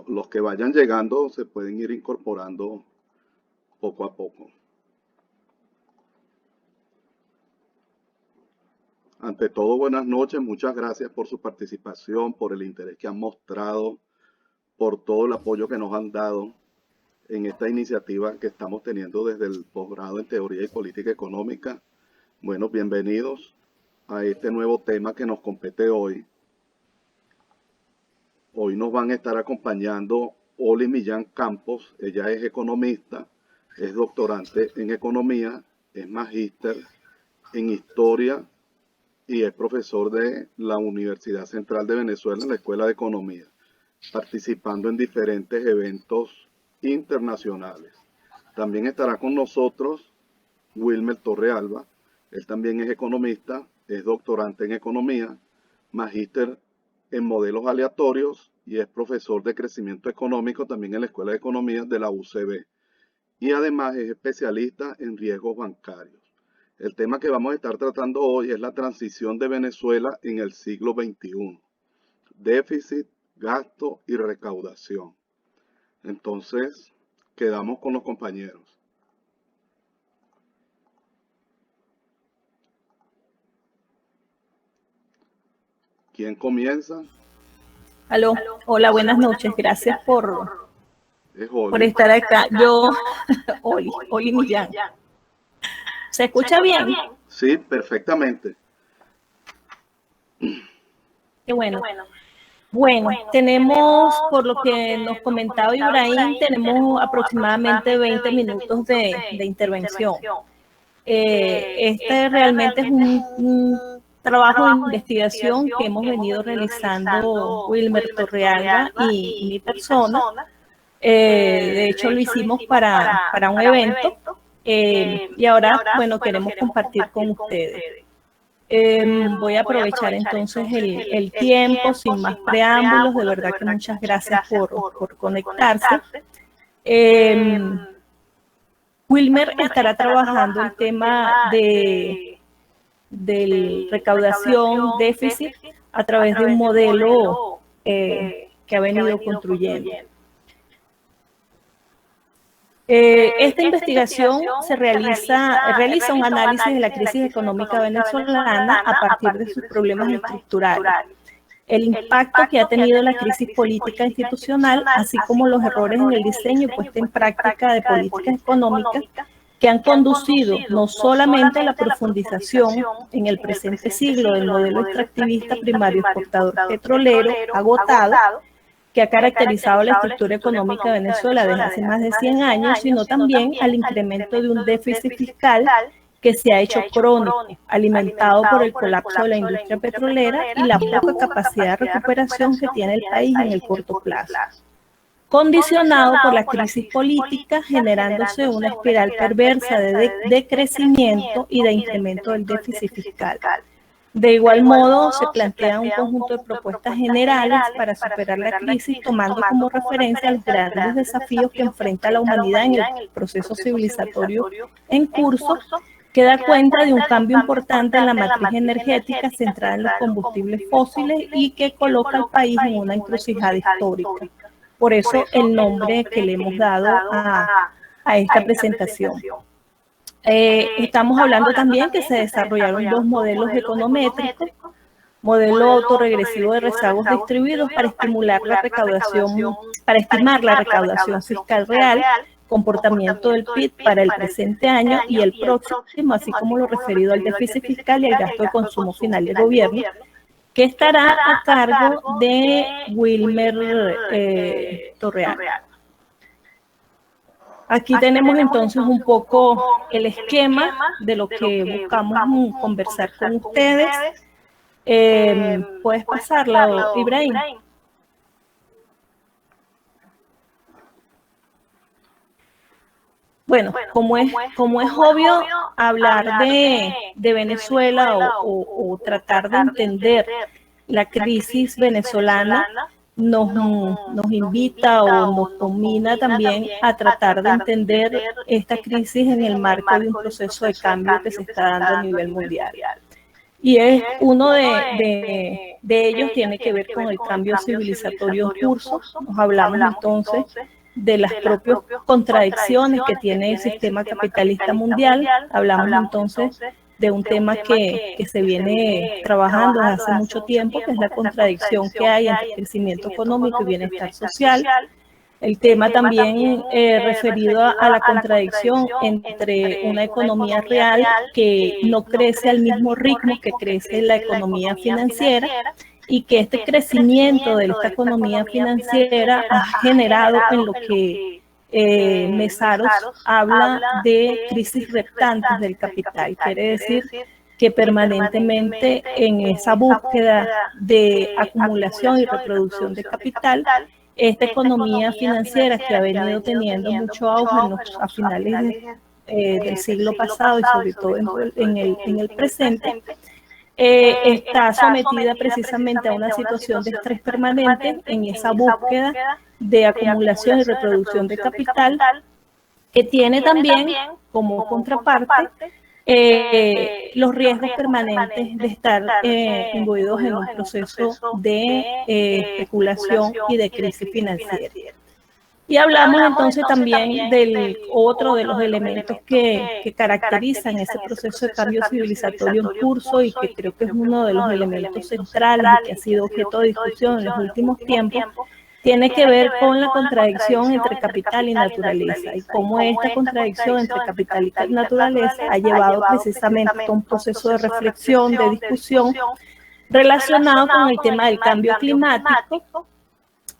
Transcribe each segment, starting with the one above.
Los que vayan llegando se pueden ir incorporando poco a poco. Ante todo, buenas noches, muchas gracias por su participación, por el interés que han mostrado, por todo el apoyo que nos han dado en esta iniciativa que estamos teniendo desde el posgrado en Teoría y Política Económica. Bueno, bienvenidos a este nuevo tema que nos compete hoy. Hoy nos van a estar acompañando Oli Millán Campos. Ella es economista, es doctorante en economía, es magíster en historia y es profesor de la Universidad Central de Venezuela en la Escuela de Economía, participando en diferentes eventos internacionales. También estará con nosotros Wilmer Torrealba. Él también es economista, es doctorante en economía, magíster en modelos aleatorios y es profesor de crecimiento económico también en la Escuela de Economía de la UCB. Y además es especialista en riesgos bancarios. El tema que vamos a estar tratando hoy es la transición de Venezuela en el siglo XXI. Déficit, gasto y recaudación. Entonces, quedamos con los compañeros. ¿Quién comienza? Aló, hola, buenas noches. Gracias por estar acá. Yo, Oli Millán. ¿Se escucha bien? Sí, perfectamente. Qué bueno. Bueno, tenemos, por lo que nos comentaba Ibrahim, tenemos aproximadamente 20 minutos de intervención. Este realmente es un trabajo de investigación que hemos venido realizando Wilmer Torrealba y mi persona. De hecho, lo hicimos para un evento y ahora, bueno, queremos compartir con ustedes. Voy a aprovechar entonces el tiempo, sin más preámbulos. De verdad que muchas gracias por conectarse. Wilmer estará trabajando el tema de recaudación, déficit, a través de un modelo que ha venido construyendo. Esta investigación realiza un análisis de la crisis económica venezolana a partir de sus problemas estructurales, el impacto que ha tenido la crisis política institucional, así como los errores en el diseño y puesta en práctica de políticas económicas que han conducido no solamente a la profundización en el presente siglo del modelo extractivista primario exportador petrolero agotado, que ha caracterizado la estructura económica de Venezuela desde hace más de 100 años, sino también al incremento de un déficit fiscal que se ha hecho crónico, alimentado por el colapso de la industria petrolera y la poca capacidad de recuperación que tiene el país en el corto plazo, condicionado por la crisis política, generándose una espiral perversa de decrecimiento y de incremento del déficit fiscal. De igual modo, se plantea un conjunto de propuestas generales para superar la crisis, tomando como referencia los grandes desafíos que enfrenta la humanidad en el proceso civilizatorio en curso, que da cuenta de un cambio importante en la matriz energética centrada en los combustibles fósiles y que coloca al país en una encrucijada histórica. Por eso el nombre que le hemos dado a esta presentación. Estamos hablando también que se desarrollaron dos modelos econométricos, modelo autorregresivo de rezagos distribuidos para estimular la recaudación, para estimar la recaudación fiscal real, comportamiento del PIB para el presente año y el próximo, así como lo referido al déficit fiscal y al gasto de consumo final del gobierno, que estará a cargo de Wilmer Torrealba. Aquí tenemos entonces un poco el esquema de lo que buscamos conversar con ustedes. ¿Puedes pasarla, Ibrahim? Bueno, como es obvio, hablar de Venezuela o tratar de entender la crisis venezolana nos invita o nos domina también a tratar de entender esta crisis en el marco de un proceso de cambio que se está dando a nivel mundial. Y es uno de ellos tiene que ver con el cambio civilizatorio en curso. Nos hablamos entonces de las propias contradicciones que tiene el sistema capitalista mundial. Hablamos entonces de un tema que se viene trabajando desde hace mucho tiempo, que es la contradicción que hay entre crecimiento económico y bienestar social. El tema también referido a la contradicción entre una economía real que no crece al mismo ritmo que crece la economía financiera, y que este crecimiento de esta economía financiera ha generado en lo que Mésaros habla de crisis reptantes del capital. Quiere decir que permanentemente en esa búsqueda de acumulación y reproducción de capital, esta economía financiera que ha venido teniendo mucho auge a finales del siglo pasado y sobre todo en el presente, está sometida precisamente a una situación de estrés permanente en esa búsqueda de acumulación y reproducción de capital, que tiene también como contraparte los riesgos permanentes de estar imbuidos en un proceso de especulación y de crisis financiera. Y hablamos entonces también del otro de los elementos que caracterizan ese proceso de cambio civilizatorio en curso, y que creo que es uno de los elementos centrales y que ha sido objeto de discusión en los últimos tiempos. Tiene que ver con la contradicción entre capital y naturaleza, y cómo esta contradicción entre capital y naturaleza ha llevado precisamente a un proceso de reflexión, de discusión relacionado con el tema del cambio climático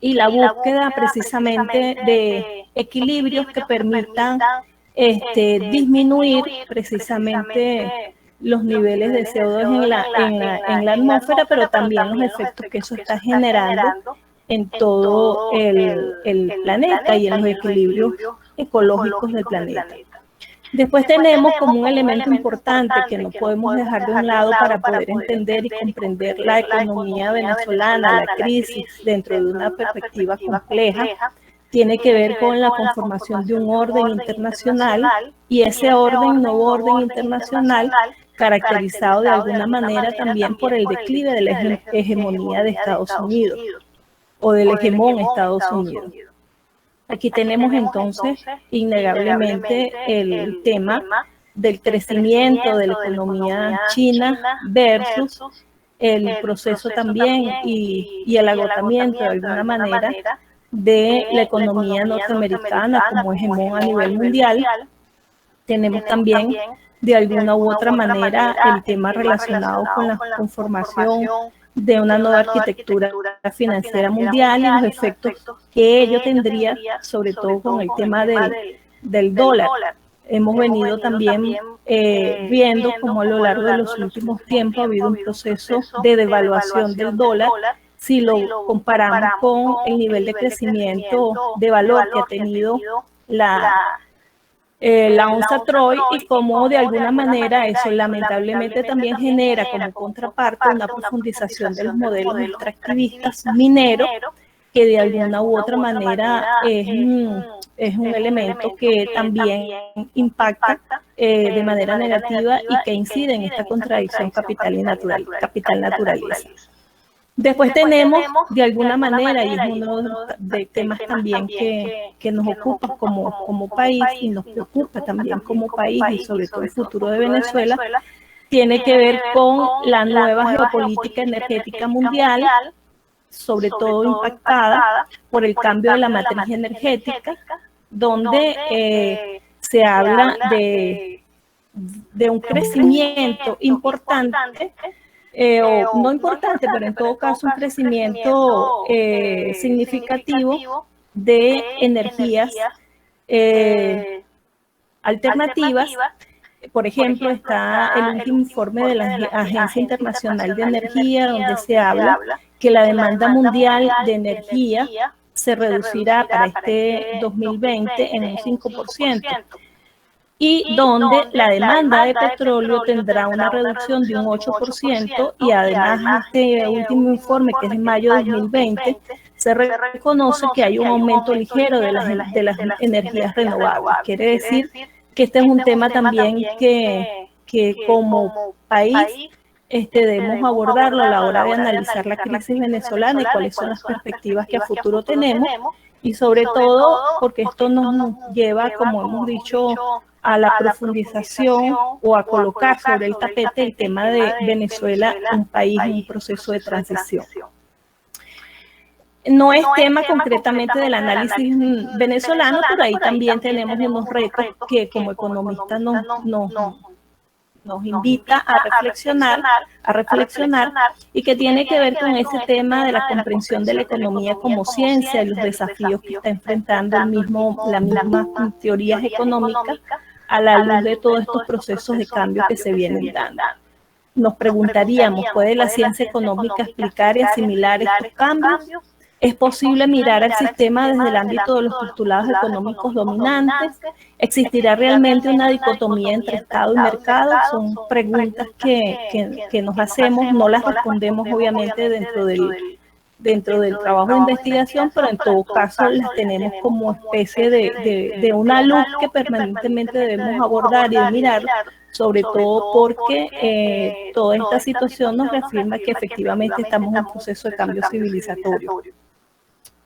y la búsqueda precisamente de equilibrios que permitan disminuir precisamente los niveles de CO2 en la atmósfera, pero también los efectos que eso está generando en todo el planeta y en los ecoequilibrios ecológicos del planeta. Después tenemos como un elemento importante que no podemos dejar de un lado para poder entender y comprender la economía venezolana, la crisis dentro de una perspectiva compleja, tiene que ver con la conformación de un orden internacional, y ese nuevo orden internacional caracterizado de alguna manera también por el declive de la hegemonía de Estados Unidos o del hegemón Estados Unidos. Aquí tenemos entonces innegablemente el tema del crecimiento de la economía china versus el proceso también y el agotamiento de alguna manera de la economía norteamericana como hegemón a nivel mundial. Tenemos también de alguna u otra manera el tema relacionado con la conformación de una nueva arquitectura financiera mundial y los efectos que ello tendría, sobre todo con el tema del dólar. Hemos venido también viendo cómo a lo largo de los últimos tiempos ha habido un proceso de devaluación del dólar, si lo comparamos con el nivel de crecimiento de valor que ha tenido la onza Troy, y cómo de alguna manera eso lamentablemente también genera como contraparte una profundización de los modelos extractivistas mineros, que de alguna u otra manera es un elemento que también impacta de manera negativa y que incide en esta contradicción capital-naturaleza. Después tenemos, de alguna manera, y es uno de temas también que nos ocupa como país y nos preocupa también como país, y sobre todo el futuro de Venezuela, tiene que ver con la nueva geopolítica energética mundial, sobre todo impactada por el cambio de la matriz energética, donde se habla de un crecimiento importante, o no importante, pero en todo caso un crecimiento significativo de energías alternativas. Por ejemplo, está el último informe de la Agencia Internacional de Energía, donde se habla que la demanda mundial de energía se reducirá para este 2020 en un 5%. Y donde la demanda de petróleo tendrá una reducción de un 8%, y además este último informe, que es de mayo de 2020, se reconoce que hay un aumento ligero de las energías renovables. Quiere decir que este es un tema también que como país debemos abordarlo a la hora de analizar la crisis venezolana y cuáles son las perspectivas que a futuro tenemos, y sobre todo porque esto nos lleva, como hemos dicho, a la profundización o a colocar sobre el tapete el tema de Venezuela, un país en un proceso de transición. No es tema concretamente del análisis venezolano, pero ahí también tenemos unos retos que como economistas nos invita a reflexionar y que tiene que ver con ese tema de la comprensión de la economía como ciencia y los desafíos que está enfrentando las mismas teorías económicas a la luz de todos estos procesos de cambio que se vienen dando. Nos preguntaríamos, ¿puede la ciencia económica explicar y asimilar estos cambios? ¿Es posible mirar al sistema desde el ámbito de los postulados económicos dominantes? ¿Existirá realmente una dicotomía entre Estado y mercado? Son preguntas que nos hacemos, no las respondemos obviamente dentro del trabajo de investigación, pero en todo caso las tenemos como especie de una luz que permanentemente debemos abordar y de mirar, sobre todo porque toda esta situación nos reafirma que efectivamente estamos en un proceso de cambio civilizatorio.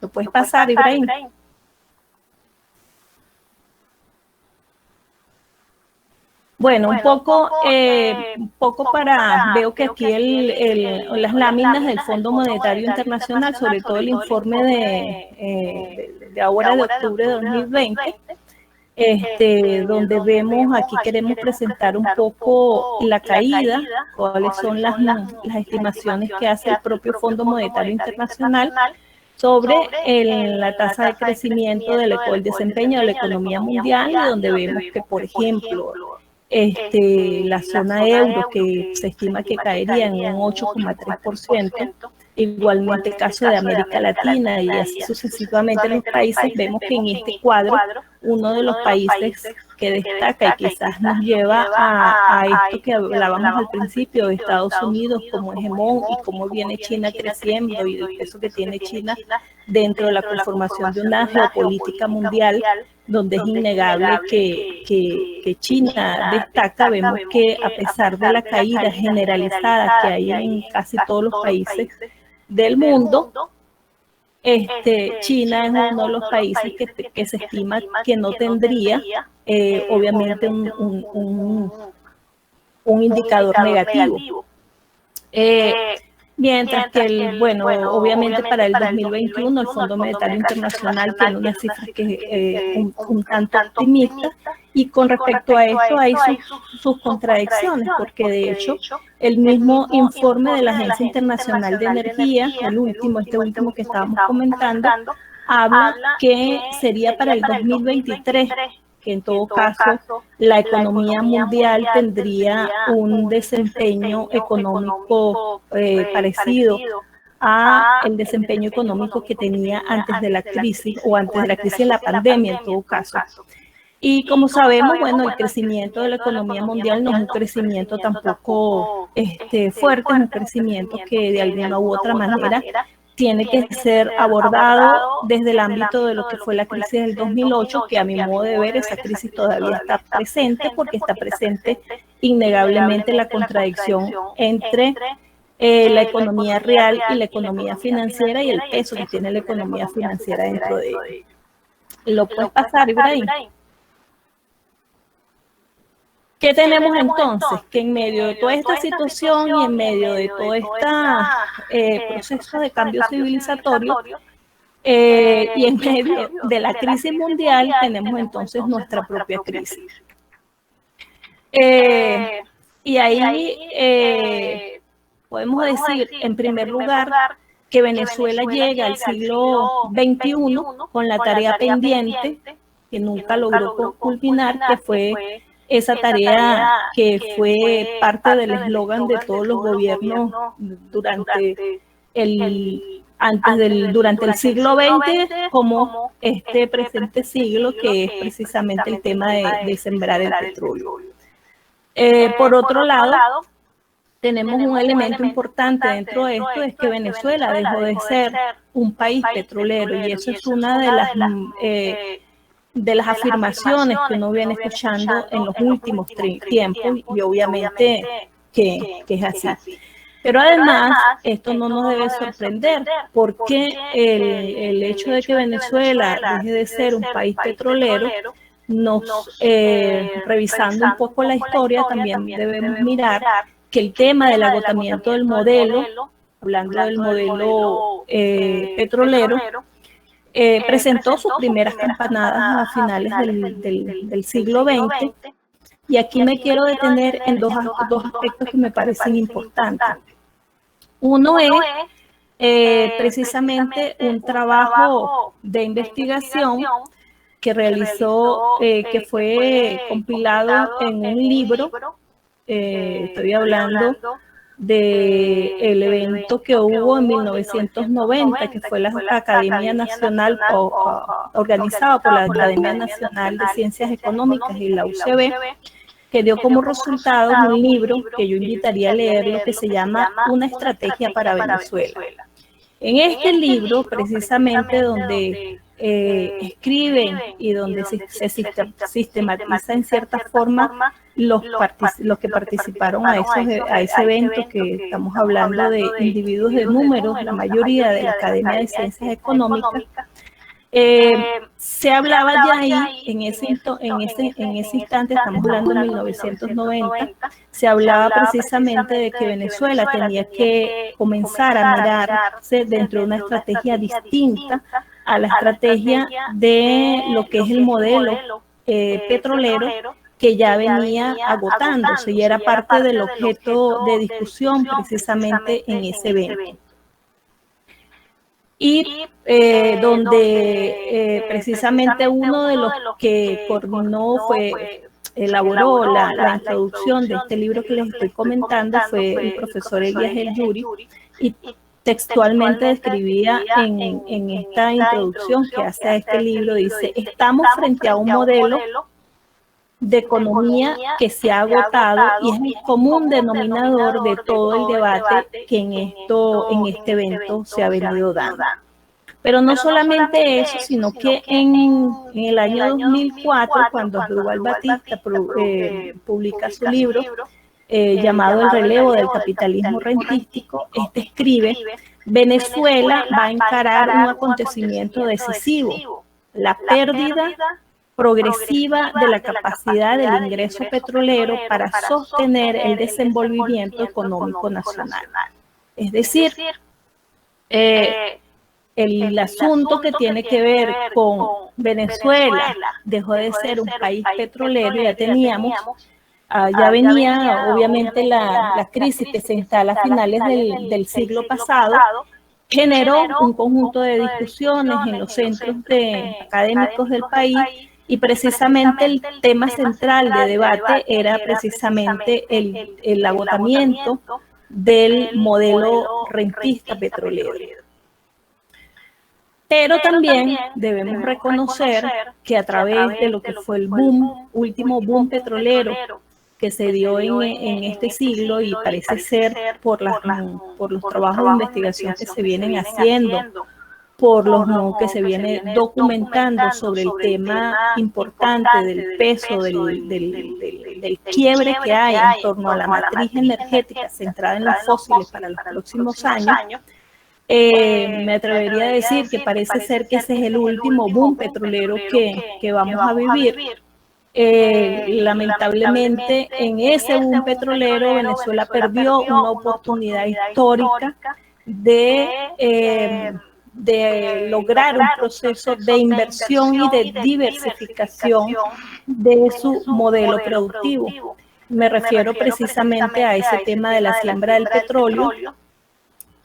¿Lo puedes pasar, Ibrahim? Bueno, un poco veo que aquí las láminas del Fondo Monetario Internacional, sobre todo el informe de ahora de octubre de 2020, donde vemos, aquí queremos presentar un poco la caída, cuáles son las estimaciones que hace el propio Fondo Monetario Internacional sobre la tasa de crecimiento del desempeño de la economía mundial, y donde vemos que, por ejemplo, la zona euro, que se estima que caería en un 8,3%, igualmente el caso de América Latina y así sucesivamente los países, vemos que en este cuadro uno de los países que destaca y quizás nos lleva a esto que hablábamos al principio de Estados Unidos como hegemón y cómo viene China creciendo y el peso que tiene China dentro de la conformación de una geopolítica mundial, donde es innegable que China destaca. Vemos que a pesar de la caída generalizada que hay en casi todos los países del mundo, China es uno de los países que se estima que no tendría obviamente un indicador negativo. Mientras que, obviamente para el 2021 el Fondo Monetario Internacional tiene unas cifras que un tanto optimistas, y con respecto a esto hay sus contradicciones, porque de hecho el mismo informe de la Agencia Internacional de Energía, este último que estábamos comentando, habla que sería para el 2023, que en todo caso la economía mundial tendría un desempeño económico parecido a el desempeño económico que tenía antes de la crisis, o antes de la crisis de la pandemia en todo caso. Y como sabemos, el crecimiento de la economía mundial no es un crecimiento tampoco fuerte, es un crecimiento que de alguna u otra manera tiene que ser abordado desde el ámbito de lo que fue la crisis del 2008, que a mi modo de ver esa crisis todavía está presente, porque está presente innegablemente la contradicción entre la economía real y la economía financiera, y el peso que tiene la economía financiera dentro de ella. ¿Lo puedes pasar, Ibrahim? ¿Qué tenemos entonces? Que en medio de toda esta situación y en medio de todo este proceso de cambio civilizatorio y en medio de la crisis mundial, tenemos entonces nuestra propia crisis. Y ahí podemos decir, en primer lugar, que Venezuela llega al siglo XXI con la tarea pendiente, que nunca logró culminar, que fue esa tarea que fue parte del eslogan de todos los gobiernos durante el siglo XX como este presente siglo, que es precisamente el tema de sembrar el petróleo. Por otro lado, tenemos un elemento importante dentro de esto, es que Venezuela dejó de ser un país petrolero, y eso es una de las afirmaciones que uno viene escuchando en los últimos tiempos, y obviamente que es así. Pero además, esto no nos debe sorprender, porque el hecho de que Venezuela deje de ser un país petrolero, revisando un poco la historia, también debemos mirar que el tema del agotamiento del modelo, hablando del modelo petrolero, presentó sus primeras campanadas a finales del siglo XX, y aquí me quiero detener en dos aspectos que me parecen importantes. Uno es precisamente un trabajo de investigación que realizó, que fue compilado en un libro. Estoy hablando del evento que hubo en 1990, que fue la Academia Nacional, organizado por la Academia Nacional de Ciencias Económicas y la UCB, que dio como resultado un libro que yo invitaría a leerlo, que se llama Una estrategia para Venezuela. En este libro, precisamente, donde escriben y donde se sistematiza en cierta forma los que participaron a ese evento, que estamos hablando de individuos de números, la mayoría de la Academia de Ciencias Económicas. Se hablaba ya ahí, en ese instante, estamos hablando de 1990, se hablaba precisamente de que Venezuela tenía que comenzar a mirarse dentro de una estrategia distinta a la estrategia de lo que es el modelo petrolero, que ya venía agotándose y era parte del objeto de discusión precisamente en ese evento. Y donde precisamente uno de los que coordinó, elaboró la introducción de este libro que les estoy comentando, fue el profesor Elías El Yuri, y textualmente describía en esta introducción que hace a este libro, dice: estamos frente a un modelo de economía que se ha agotado y es el común denominador de todo el debate que en este evento se ha venido dando. Pero no solamente eso, sino que en el año 2004, cuando Asdrúbal Batista publica su libro llamado El relevo del capitalismo rentístico, escribe: Venezuela va a encarar un acontecimiento decisivo, la pérdida progresiva de la capacidad del ingreso petrolero para sostener el desenvolvimiento económico nacional. Es decir, el asunto que tiene que ver con Venezuela dejó de ser un país petrolero, ya venía obviamente la crisis que se instala a finales del siglo pasado, generó un conjunto de discusiones en los centros académicos del país, y precisamente el tema central de debate era precisamente el agotamiento del modelo rentista petrolero. Pero también debemos reconocer que a través de lo que fue el último boom petrolero que se dio en este siglo, y parece ser por los trabajos de investigación que se vienen haciendo, por los que se viene documentando sobre el tema importante del peso, del quiebre que hay en torno a la matriz energética centrada en los fósiles para los próximos años, me atrevería a decir que parece ser que ese es el último boom petrolero que vamos a vivir. Lamentablemente, en ese boom petrolero, Venezuela perdió una oportunidad histórica de lograr un proceso de inversión y de diversificación de su modelo productivo. Me refiero precisamente a ese tema de la siembra del petróleo,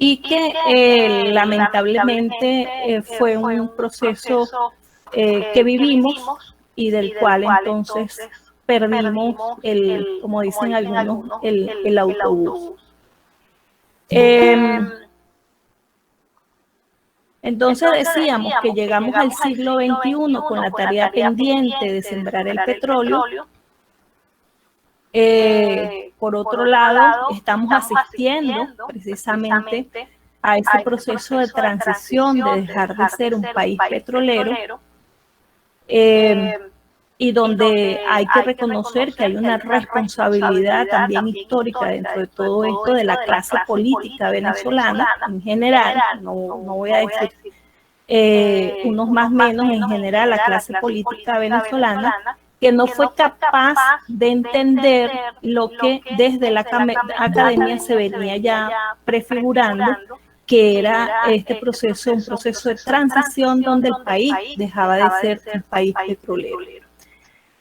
y que lamentablemente fue un proceso que vivimos y del cual entonces perdimos como dicen algunos, el autobús. Entonces decíamos que llegamos al siglo XXI con la tarea pendiente de sembrar el petróleo. Por otro lado, estamos asistiendo precisamente a ese proceso de transición, de dejar de ser un país petrolero, y donde hay que reconocer que hay una responsabilidad también histórica dentro de todo esto de la clase política venezolana en general, no voy a decir unos más menos, en general la clase política venezolana, que no fue capaz de entender lo que desde la academia se venía ya prefigurando, que era este proceso, un proceso de transición donde el país dejaba de ser un país petrolero.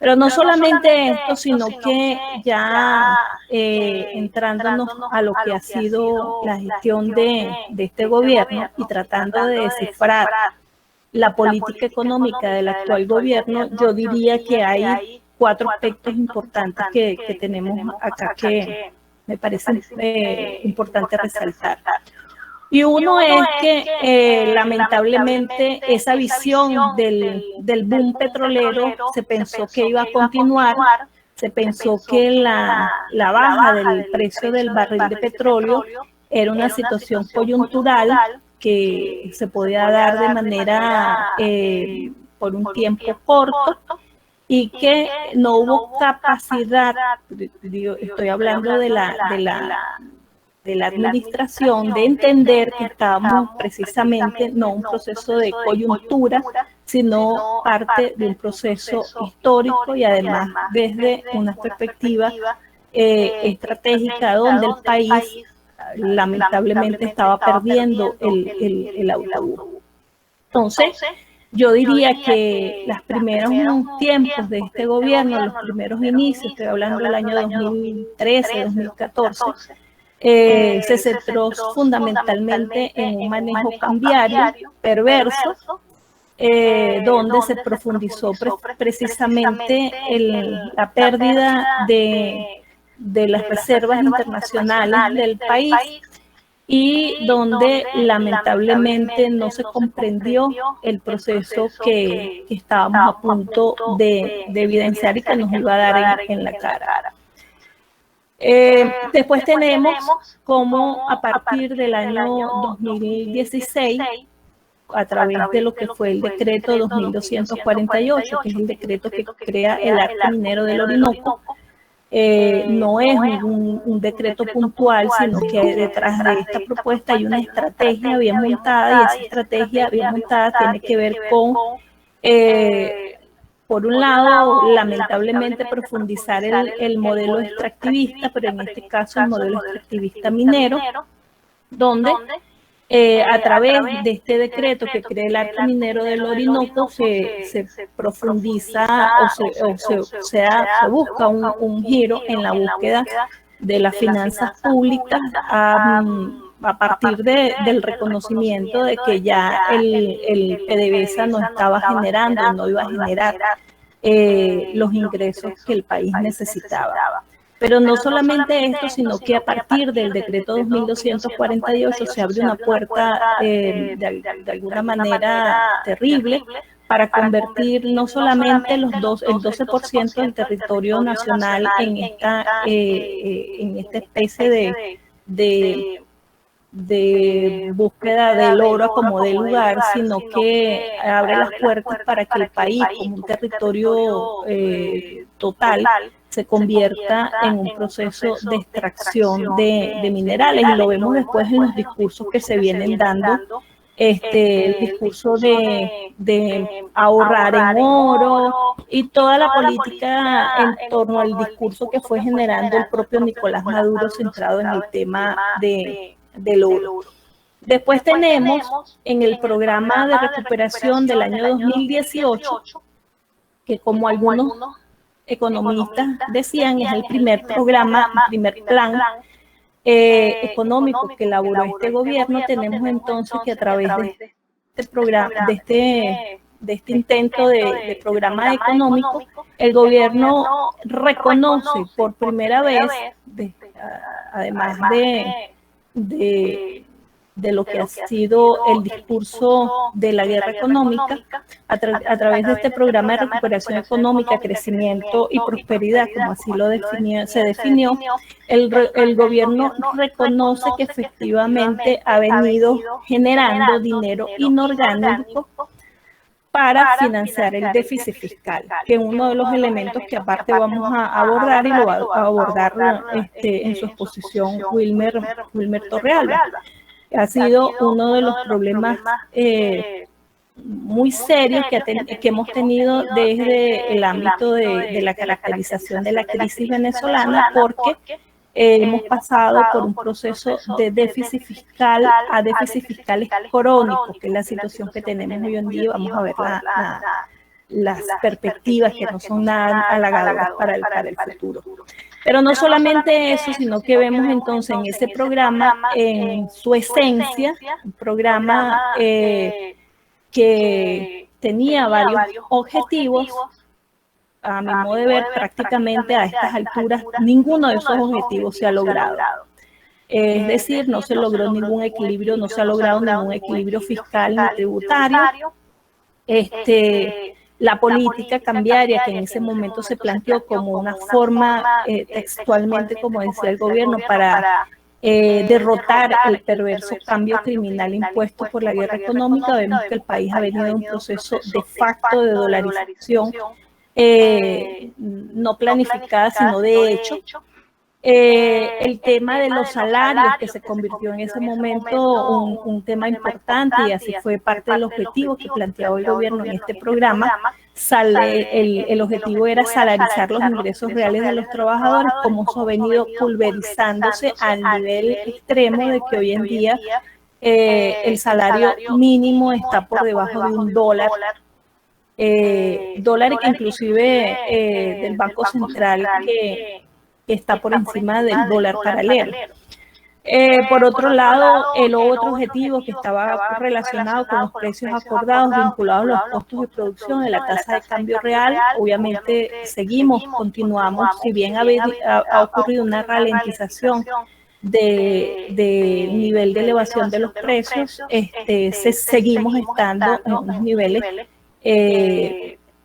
Pero no solamente esto, sino que ya entrándonos a lo que ha sido la gestión de este gobierno y tratando de descifrar la política económica del actual gobierno, yo diría que hay 4 aspectos importantes que tenemos acá que me parece importante resaltar. Y uno es que lamentablemente esa visión del boom petrolero se pensó que iba a continuar, se pensó que la baja del precio del barril de petróleo era una situación coyuntural que se podía dar de manera por un tiempo corto y que no hubo capacidad, estoy hablando de la administración, de entender que estábamos precisamente no un proceso de coyuntura, sino parte de un proceso histórico y además desde una perspectiva estratégica donde el país lamentablemente estaba perdiendo el autobús. Entonces, yo diría que los primeros tiempos de este gobierno, los primeros inicios, estoy hablando del año 2013, 2014, se centró fundamentalmente en un manejo cambiario perverso, donde se profundizó precisamente la pérdida de las reservas internacionales del país y donde lamentablemente no se comprendió el proceso que estábamos a punto de evidenciar y que nos iba a dar en la cara. Después tenemos cómo a partir del año 2016, a través de lo que fue el decreto 2248, que es el decreto que crea el Acto Minero del Orinoco, no es un decreto puntual, sino que detrás de esta propuesta hay una estrategia bien montada, y esa estrategia bien montada tiene que ver con, por un lado, lamentablemente profundizar el modelo extractivista, pero en este caso el modelo extractivista minero, donde a través de este decreto que crea el Acto Minero del Orinoco se profundiza se busca un giro en la búsqueda de las finanzas públicas a partir del reconocimiento de que ya el PDVSA no estaba generando, no iba a generar los ingresos que el país necesitaba. Pero no solamente esto, sino que a partir del decreto 2248 se abre una puerta de alguna manera terrible para convertir no solamente el 12% del territorio nacional en esta especie de búsqueda del oro como del lugar, sino que abre las puertas para que el país, como un territorio total, se convierta en un proceso de extracción de minerales, y lo vemos después en los discursos que se vienen dando, el discurso de ahorrar en oro y toda la política en torno al discurso que fue generando el propio Nicolás Maduro centrado en el tema del oro. Después tenemos en el programa de recuperación del año 2018, que como algunos economistas decían, es el primer programa, el primer plan económico que elaboró este gobierno. Tenemos entonces que a través de este programa, de este intento de programa económico, el gobierno reconoce por primera vez, además de lo que ha sido el discurso de la guerra económica, a través de este programa de recuperación económica, crecimiento y prosperidad, como así se definió, el gobierno reconoce que efectivamente ha venido generando dinero inorgánico para financiar el déficit fiscal, que es uno de los elementos que aparte vamos a abordar y lo va a abordar en su exposición Wilmer Torrealba. Ha sido uno de los problemas muy serios que hemos tenido desde el ámbito de la caracterización de la crisis venezolana, porque hemos pasado por un proceso de déficit fiscal a déficit fiscales crónicos, que es la situación que tenemos hoy en día. Vamos a ver las perspectivas que no son nada halagadoras para el futuro. Pero no solamente eso, sino que vemos entonces en ese programa, en su esencia, un programa que tenía varios objetivos. A mi modo de ver, prácticamente a estas alturas, ninguno de esos objetivos se ha logrado. Es decir, no se logró ningún equilibrio, no se ha logrado ningún equilibrio fiscal ni tributario. La política cambiaria que en ese momento se planteó como una forma, textualmente, como decía el gobierno, para derrotar el perverso cambio criminal impuesto por la guerra económica, vemos que el país ha venido en un proceso de facto de dolarización, no planificada, sino de hecho. El tema de los salarios, que se convirtió en ese momento un tema importante, y así fue parte del objetivo que planteaba el gobierno en este programa. El objetivo era salarizar los ingresos reales de los trabajadores, como eso ha venido pulverizándose al nivel extremo de que hoy en día el salario mínimo está por debajo de $1. Dólar que inclusive del Banco Central que está por encima del dólar paralelo. Por otro lado, el otro objetivo que estaba relacionado con los precios acordados vinculados a los costos de producción de la tasa de cambio real, obviamente continuamos, si bien ha ocurrido una ralentización del nivel de elevación de los precios, seguimos estando en unos niveles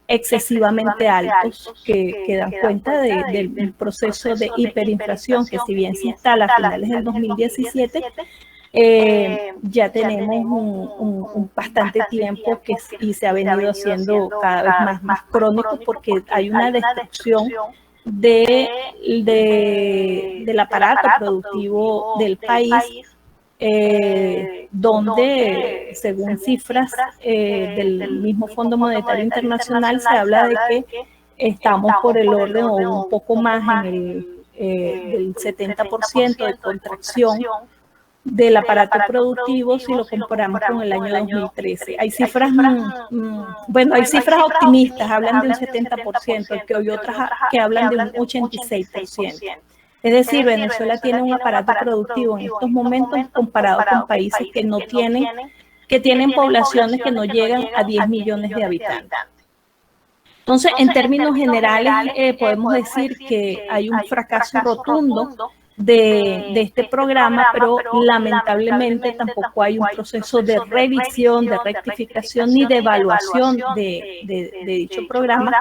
excesivamente altos que dan cuenta del proceso de hiperinflación que, si bien se instala a finales del 2017, ya tenemos un bastante tiempo y se ha venido haciendo cada vez más crónico, porque hay una destrucción del aparato productivo del país, donde, según cifras del mismo Fondo Monetario Internacional, se habla de que estamos por el orden o un poco más en el 70% de contracción del aparato productivo si lo comparamos con el año 2013. Hay cifras, hay cifras optimistas, hablan de un 70%, que hay otras que hablan de un 86%. Es decir, Venezuela tiene un aparato productivo en estos momentos comparado con países que tienen poblaciones que no llegan a 10 millones de habitantes. Entonces, en términos generales, podemos decir que hay un fracaso rotundo de este programa, pero lamentablemente tampoco hay un proceso de revisión, de rectificación ni de evaluación de dicho programa,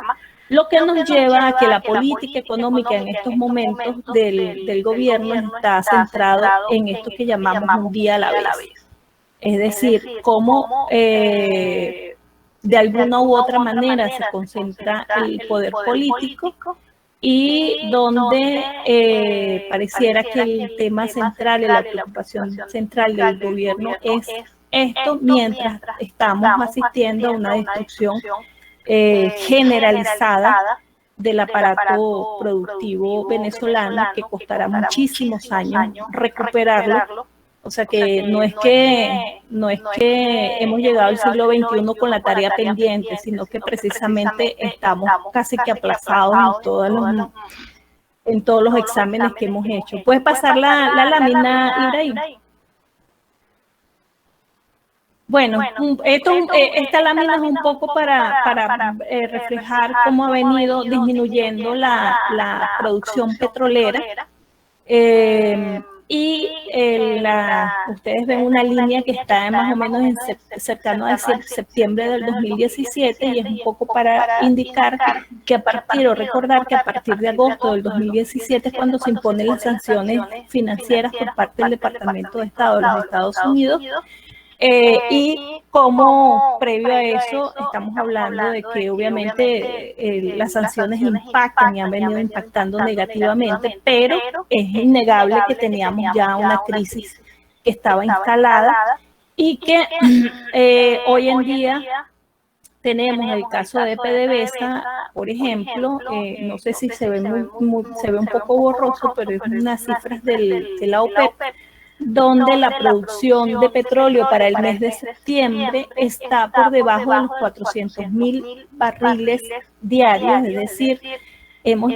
lo que nos lleva a que la política económica en estos momentos del gobierno está centrada en esto que llamamos un día a la vez. Es decir, cómo de alguna u otra manera se concentra el poder político, y donde pareciera que el tema central y la preocupación central del gobierno es esto, mientras estamos asistiendo a una destrucción generalizada del aparato productivo venezolano, que costará muchísimos años recuperarlo. O sea que no es que hemos llegado al siglo XXI con la tarea pendiente, sino que precisamente estamos casi que aplazados en todos los exámenes que hemos hecho. ¿Puedes pasar la lámina, Ibrahim? Bueno, esta lámina es un poco para reflejar cómo ha venido disminuyendo la producción petrolera. Ustedes ven una línea que está más o menos cercano a septiembre del 2017, y es un poco para indicar que recordar que a partir de agosto del 2017 es cuando se imponen las sanciones financieras por parte del Departamento de Estado de los Estados Unidos, Y como previo a eso estamos hablando de que obviamente las sanciones impactan y han venido impactando negativamente, pero es innegable que teníamos ya una crisis que estaba instalada y que hoy en día tenemos el caso de PDVSA, por ejemplo, no sé si se ve, se ve un poco borroso, pero es unas cifras de la OPEP, donde la producción de petróleo para el mes de septiembre está por debajo de los 400.000 barriles diarios, es decir, hemos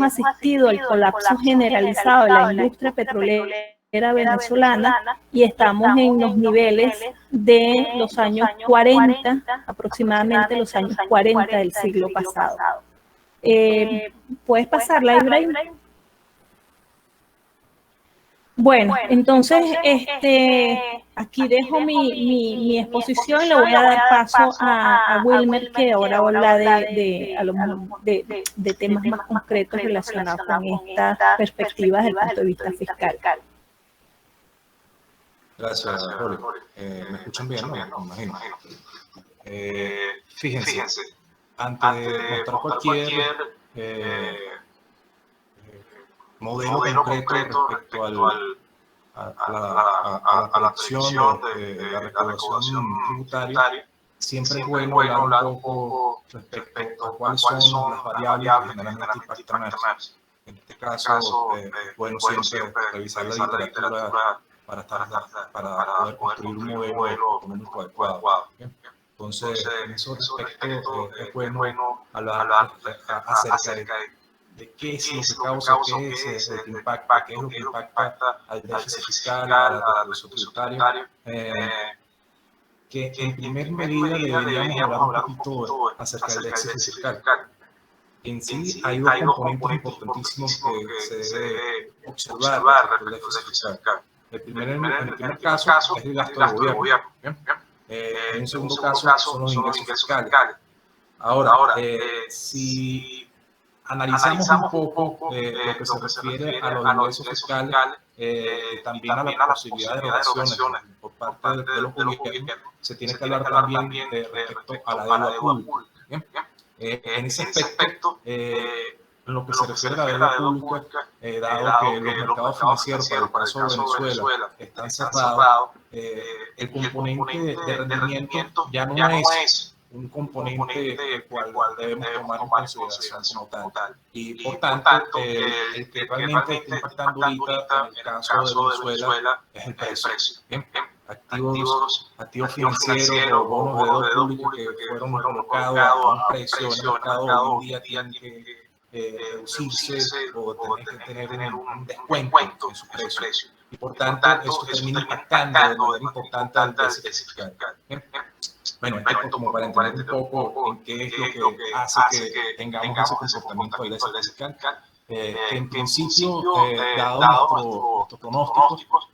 asistido al colapso generalizado de la industria petrolera venezolana y estamos en los niveles de los años 40, aproximadamente los años 40 del siglo pasado. ¿Puedes pasarla, Ibrahim? Bueno, entonces aquí dejo mi exposición y le voy a dar paso a Wilmer, que ahora habla de temas más concretos relacionados con estas perspectivas desde el punto de vista fiscal. Gracias, Jorge. ¿Me escuchan bien? ¿No? Me imagino. Fíjense, antes de mostrar cualquier modelo concreto respecto a la colección de la recaudación tributaria, siempre es bueno hablar un poco respecto a cuáles son las variables que generalmente impactan más. En este caso, es bueno siempre revisar la literatura para poder construir un modelo económico adecuado. Entonces, en esos aspectos es bueno hablar acerca de qué es lo que causa, qué es lo que impacta, qué es lo que impacta al déficit fiscal, a la recaudación tributaria, que en primer medida deberíamos hablar un poquito acerca del déficit fiscal. En sí hay dos componentes importantísimos que se debe observar respecto al déficit fiscal. En el primer caso es el gasto del gobierno. En un segundo caso son los ingresos fiscales. Ahora, si analizamos un poco lo que se refiere a los ingresos fiscales, también a la posibilidad de erogaciones por parte de los gobiernos, se tiene que hablar también respecto a la deuda pública. En ese aspecto, en lo que se refiere a la deuda pública, dado que los mercados financieros para el caso de Venezuela están cerrados, el componente de rendimiento ya no es un componente el cual debemos tomar en consideración como tal. Y por tanto, el que realmente está impactando ahorita en el caso de Venezuela es el precio. Activos financieros o bonos de deuda pública que fueron colocados a un precio en el mercado hoy en día tienen que reducirse o tener que tener un descuento en su precio. Y por tanto, eso termina impactando de manera importante al déficit fiscal. Bueno, esto como para entender un poco en qué es lo que hace que tengamos ese comportamiento del déficit fiscal, que en principio, dado nuestros pronósticos,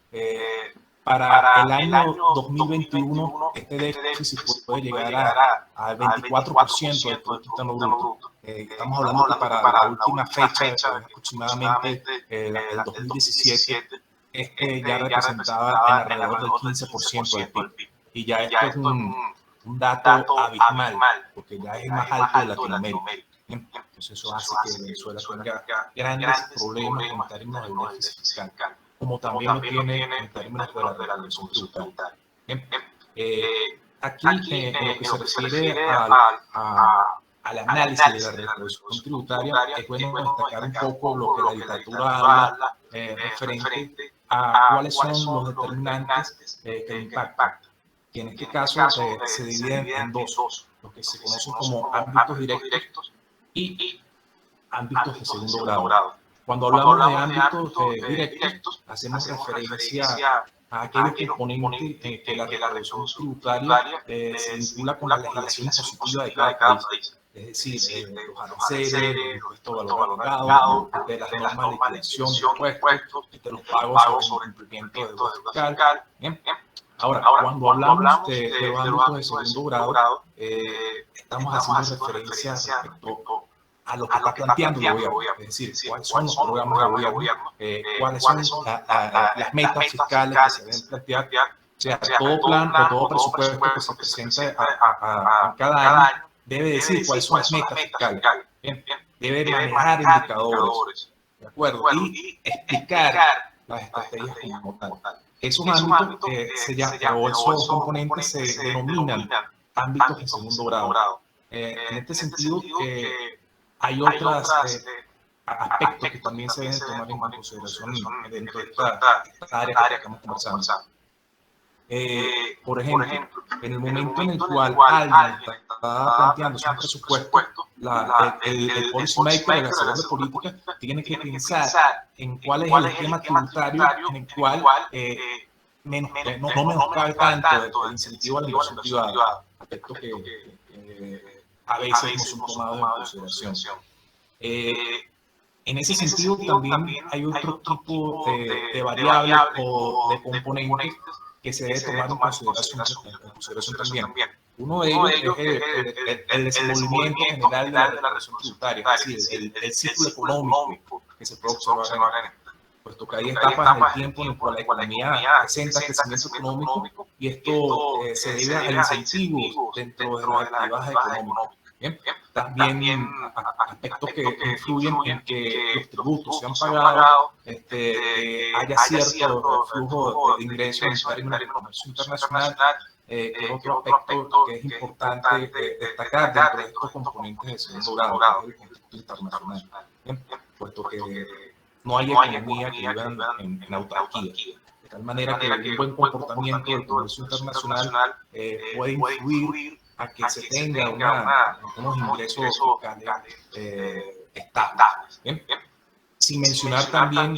para el año 2021 este déficit puede llegar al 24% del Producto Interno Bruto. Estamos hablando que para la última fecha, aproximadamente el 2017, ya representaba en alrededor del 15% del PIB. Y ya esto es un dato abismal, porque ya es el más alto de Latinoamérica. Entonces eso hace que Venezuela tenga grandes problemas en términos del déficit fiscal, como también lo tiene en términos de la recaudación tributaria. Aquí, en lo que se refiere al análisis de la recaudación tributaria, es bueno destacar un poco lo que la literatura habla referente a cuáles son los determinantes que impactan. Que en este caso se dividen en dos, lo que se conocen como ámbitos directos y ámbitos de segundo grado. Cuando hablamos de ámbitos directos, hacemos referencia a aquellos componentes que la recaudación tributaria se vincula con la legislación impositiva de cada país. Es decir, los aranceles, los impuestos de valor agregado, de las normas de liquidación de impuestos, de los pagos sobre el cumplimiento de deuda fiscal. Ahora, cuando hablamos de los ámbitos de segundo grado, estamos haciendo referencia respecto a lo que está planteando el gobierno, es decir, cuáles son los programas de gobierno, cuáles son las metas fiscales que se deben plantear sea, todo plan o todo presupuesto que se presente a cada año debe decir cuáles son las metas fiscales. Bien, debe manejar indicadores, ¿de acuerdo? Y explicar las estrategias como tal. Esos ámbitos o esos componentes se denominan ámbitos de segundo grado. En este sentido, hay otros aspectos que también se deben tomar en consideración dentro de esta área que estamos conversando. Por ejemplo, en el momento en el cual alguien está planteando su presupuesto, el policy maker, el hacedor de política, tiene que pensar en cuál es el esquema tributario en el cual no menoscabe tanto el incentivo a la inversión privada, aspectos que a veces no son tomados en consideración. En ese sentido, también hay otro tipo de variables o de componentes que se debe tomar en consideración también. Uno de ellos es el desenvolvimiento general de la recaudación tributaria, es decir, el ciclo económico que se puede observar en esto, puesto que hay etapas del tiempo en las cuales la economía presenta crecimiento económico y esto se debe al incentivo dentro de las actividades económicas. Bien. También aspectos que influyen en que los tributos sean pagados, haya cierto flujo de ingresos en términos de comercio internacional, que es otro aspecto que es importante destacar dentro de estos componentes de segundo grado, que es el contexto internacional, bien, puesto que no hay economía que viva en autarquía. De tal manera que un buen comportamiento del comercio internacional puede influir a que se tenga unos ingresos fiscales estables. ¿Bien? Sin mencionar también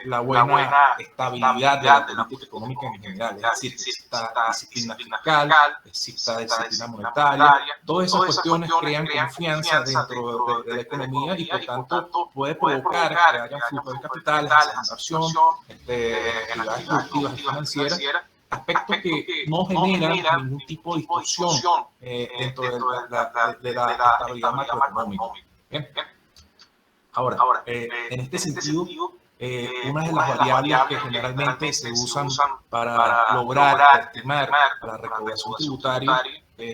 la buena estabilidad de la política económica en general, es decir, que exista disciplina fiscal, exista disciplina monetaria, todas esas cuestiones crean confianza dentro de la economía y por tanto puede provocar que haya flujo de capitales, inversión, actividades productivas y financieras, aspectos que no generan ningún tipo de distorsión dentro de la estabilidad macroeconómica. Bien. Ahora, en este sentido, una de las variables que generalmente se usan para lograr estimar la recaudación tributaria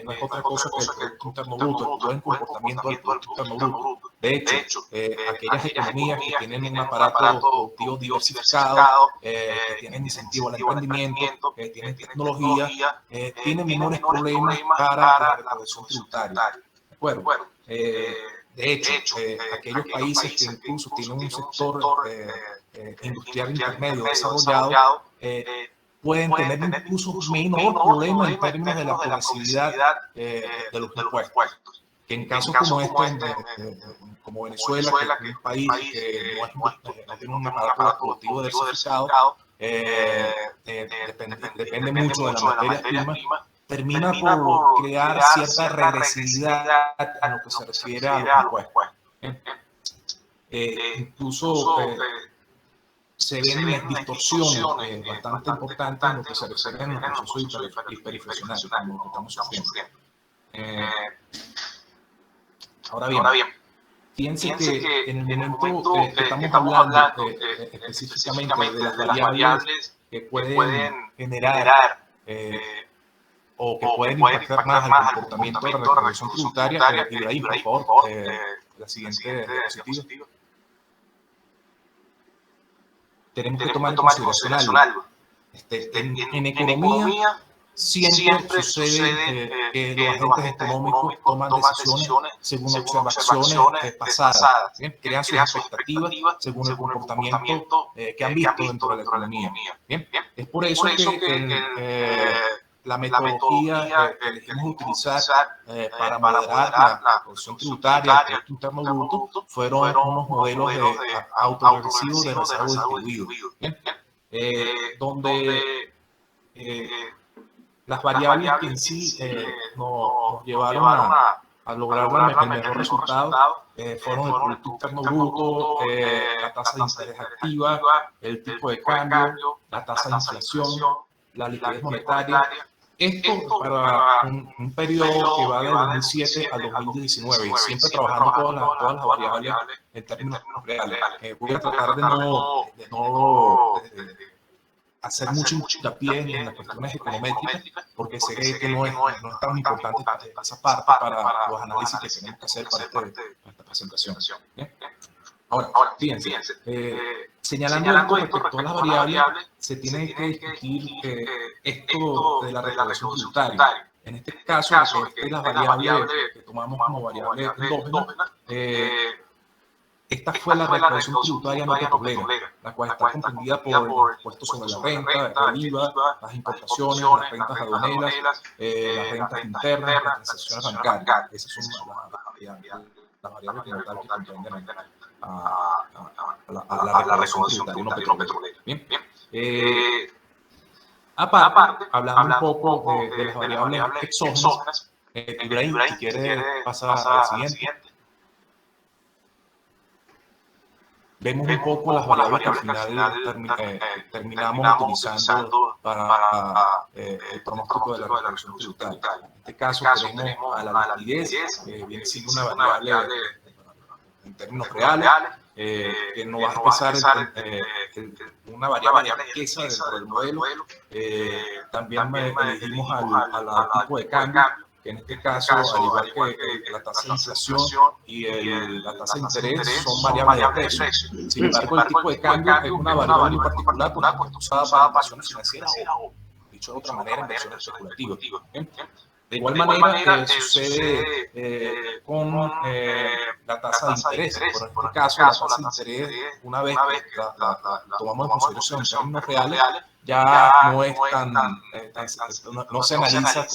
no es otra cosa que el Producto Interno Bruto, el buen comportamiento del Producto Interno Bruto. De hecho, aquellas economías que tienen un aparato productivo diversificado, que tienen incentivo al emprendimiento, que tienen tecnología, tienen menores problemas para la recaudación tributaria. ¿De acuerdo? De hecho, aquellos países que incluso tienen un sector industrial intermedio desarrollado pueden tener incluso menor problema en términos de la progresividad de los impuestos. Que en casos como como Venezuela, que es un país que no tiene un aparato productivo diversificado, depende mucho de las materias primas, termina por crear cierta regresividad en lo que se refiere a los impuestos. Incluso se ven distorsiones bastante importantes en lo que se refiere a los procesos hiperinflacionarios, como lo que estamos sufriendo. Ahora bien, fíjense que en el momento que estamos hablando específicamente de las variables que pueden generar o que pueden impactar más al comportamiento de la recaudación tributaria, Ibrahim, por favor, la siguiente diapositiva. Tenemos que tomar en consideración algo. En economía siempre sucede que los agentes económicos toman decisiones según observaciones pasadas, crean sus expectativas según el comportamiento que han visto dentro de la economía. Bien, es por eso que la metodología que elegimos utilizar para moderar la recaudación tributaria, el Producto Interno Bruto, fueron unos modelos de autoregresivo de rezago distribuido, donde las variables que en sí nos llevaron a lograr el mejor resultado fueron el Producto Interno Bruto, la tasa de interés activa, el tipo de cambio, la tasa de inflación, la liquidez monetaria. Esto para un periodo que va de 2007 al 2019, y siempre trabajando todas las variables en términos reales. Voy a tratar de no hacer mucho hincapié en las cuestiones econométricas, porque sé que no es tan importante esa parte para los análisis que tenemos que hacer para esta presentación. ¿Bien? Ahora, fíjense, señalando esto respecto a las variables, se tiene que discutir esto de la recaudación tributaria. En este caso, las variables que tomamos como variable endógena, esta fue la recaudación tributaria no petrolera, la cual está comprendida por el impuesto sobre la renta, el IVA, las importaciones, las rentas aduaneras, las rentas internas, las transacciones bancarias. Esas son las variables como tal que comprenden a la recaudación tributaria no petrolera. Bien. Aparte, hablando un poco de las variables exógenas, Ibrahim, si quiere pasar a la siguiente. Vemos un poco las variables que al final terminamos utilizando para el pronóstico de la recaudación tributaria. En este caso tenemos a la liquidez, viene siendo una variable en términos reales, que nos va a expresar una variable de riqueza dentro del modelo. También elegimos al tipo de cambio, que en este caso, al igual que la tasa de inflación y la tasa de interés, son variables de precio. Sin embargo, el tipo de cambio es una variable muy particular porque está usada para inversiones financieras o, dicho de otra manera, inversiones especulativas. De igual manera, sucede con la tasa de interés. Por este caso, la tasa de interés, una vez que la tomamos en consideración en términos reales, ya no es no se analiza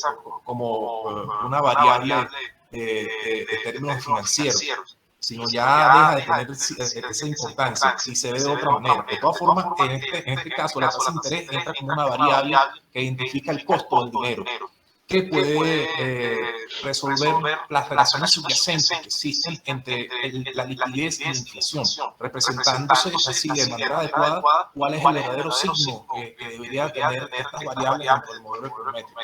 como una variable de términos financieros, sino ya deja de tener esa importancia y se ve de otra manera. De todas formas, en este caso, la tasa de interés entra como una variable que identifica el costo del dinero, que puede resolver las relaciones subyacentes que existen entre la liquidez y la inflación, representándose así de manera adecuada cuál es el verdadero signo que debería tener estas variables dentro del modelo econométrico,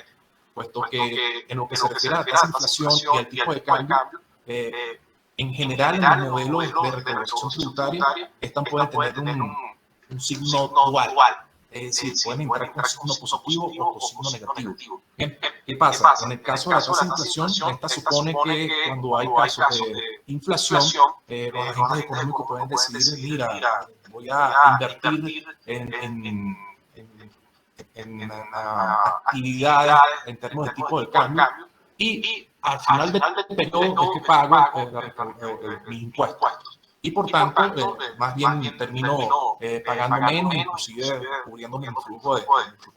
puesto que en lo que se refiere a la tasa de inflación y al tipo de cambio, en general en los modelos de recaudación tributaria, estas pueden tener un signo dual. Es decir, pueden entrar con signo positivo o con signo negativo. Bien, ¿qué pasa? En el caso de la tasa de inflación, esta supone que cuando hay casos de inflación, los agentes económicos pueden decidir, mira, voy a invertir en actividades en términos de tipo de cambio y al final del periodo es que pago mis impuestos. Y por tanto, más bien termino pagando menos, inclusive cubriendo mi flujo de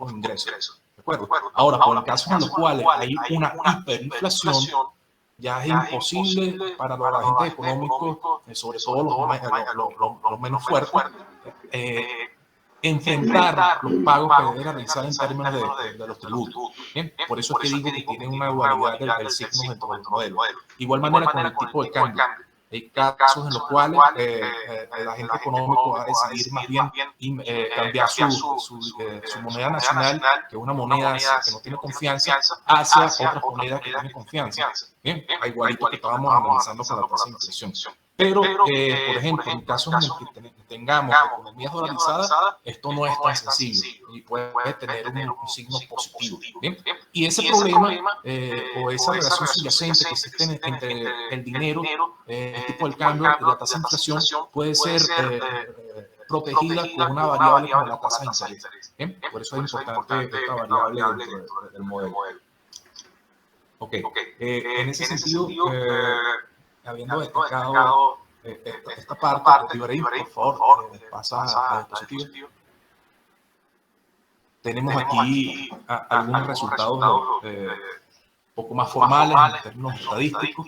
ingresos. ¿De acuerdo? Ahora, por los casos en los cuales hay una hiperinflación, ya es imposible para los agentes económicos, sobre todo los menos fuertes, enfrentar los pagos que deben realizar en términos de los tributos. ¿Bien? Por eso es que digo que tienen una dualidad del signo dentro del modelo. De igual manera con el tipo de cambio. Hay casos en los cuales el agente económico va a decidir más bien cambiar su moneda nacional, que es una moneda que no tiene confianza, hacia otras monedas que tienen confianza. Bien, igualito que estábamos analizando con la tasa de inflación. Pero, por ejemplo, en casos en los que tengamos economías dolarizadas, esto no es tan sencillo y puede tener un signo positivo. ¿Bien? Y ese problema o esa relación subyacente que existe entre el dinero, el tipo del cambio y la tasa de inflación puede ser protegida con una variable como la tasa de interés. ¿Bien? Por eso es importante esta variable dentro del modelo. Ok, en ese sentido, habiendo destacado esta parte, Ibrahim, por favor, pasa a la diapositiva. Tenemos aquí algunos resultados poco más formales en términos estadísticos.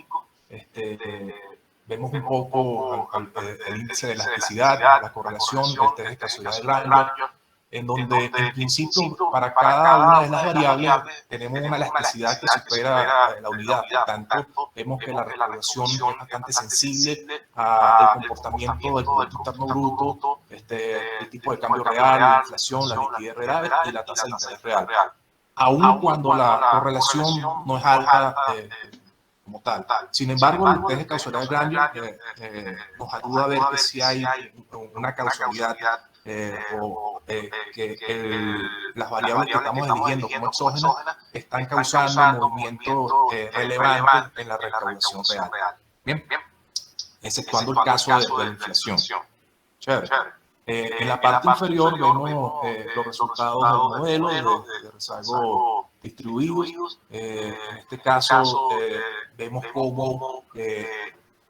Vemos un poco el índice de elasticidad, la correlación del test de casualidad de Granger, en donde en principio para cada una de las variables tenemos una elasticidad que supera la unidad. Por tanto, vemos que la recaudación es bastante sensible al comportamiento del Producto Interno Bruto, el tipo de cambio real, la inflación, la liquidez real y la tasa de interés real. Aun cuando la correlación no es alta como tal. Sin embargo, el test de causalidad de Granger nos ayuda a ver que si hay una causalidad o las variables que estamos eligiendo como exógenas están causando movimientos relevantes en la recaudación real. Bien, exceptuando el caso de la inflación. Chévere. En la parte inferior vemos los resultados del modelo de rezago distribuidos. En este caso vemos cómo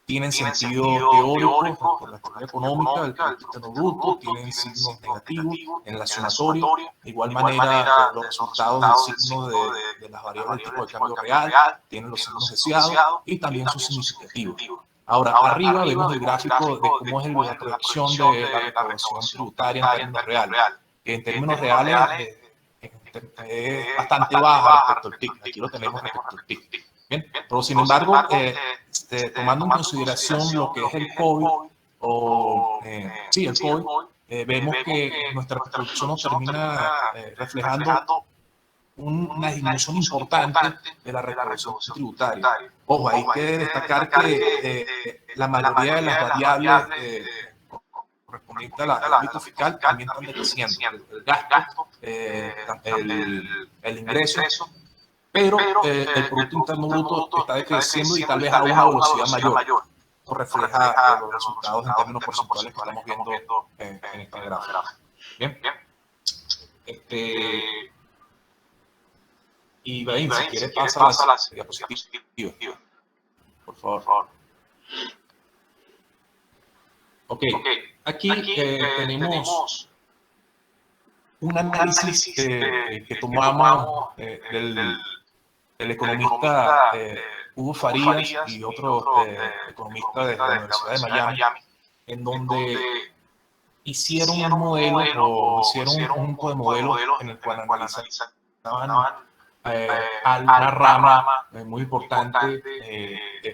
tienen sentido teórico por la teoría económica del Producto Interno Bruto, tienen signos negativos en la sumatoria. De igual manera, los resultados del signo de las variables del tipo de cambio real tienen los signos deseados y también son significativos. Ahora, arriba vemos el gráfico de cómo es la proyección de la recaudación tributaria en términos reales. En términos reales es bastante baja respecto al PIB. Aquí lo tenemos respecto al PIB. Bien, pero sin embargo, tomando en consideración lo que es el COVID, el COVID, vemos que nuestra producción nos termina reflejando una disminución importante de la recaudación tributaria. Ojo, hay que destacar que la mayoría de las variables correspondientes al ámbito fiscal también están decreciendo. El gasto, el ingreso, pero el Producto Interno Bruto está decreciendo y tal vez a una velocidad mayor. Esto refleja los resultados en términos porcentuales que estamos viendo en esta gráfica. Bien. Y Ibrahim, si quieres pasa las diapositivas, por favor. Ok, aquí tenemos un análisis que tomamos del economista Hugo Farías y otro economista de la Universidad de Miami, en donde hicieron un modelo o hicieron un conjunto de modelos en el cual analizaban a una rama muy importante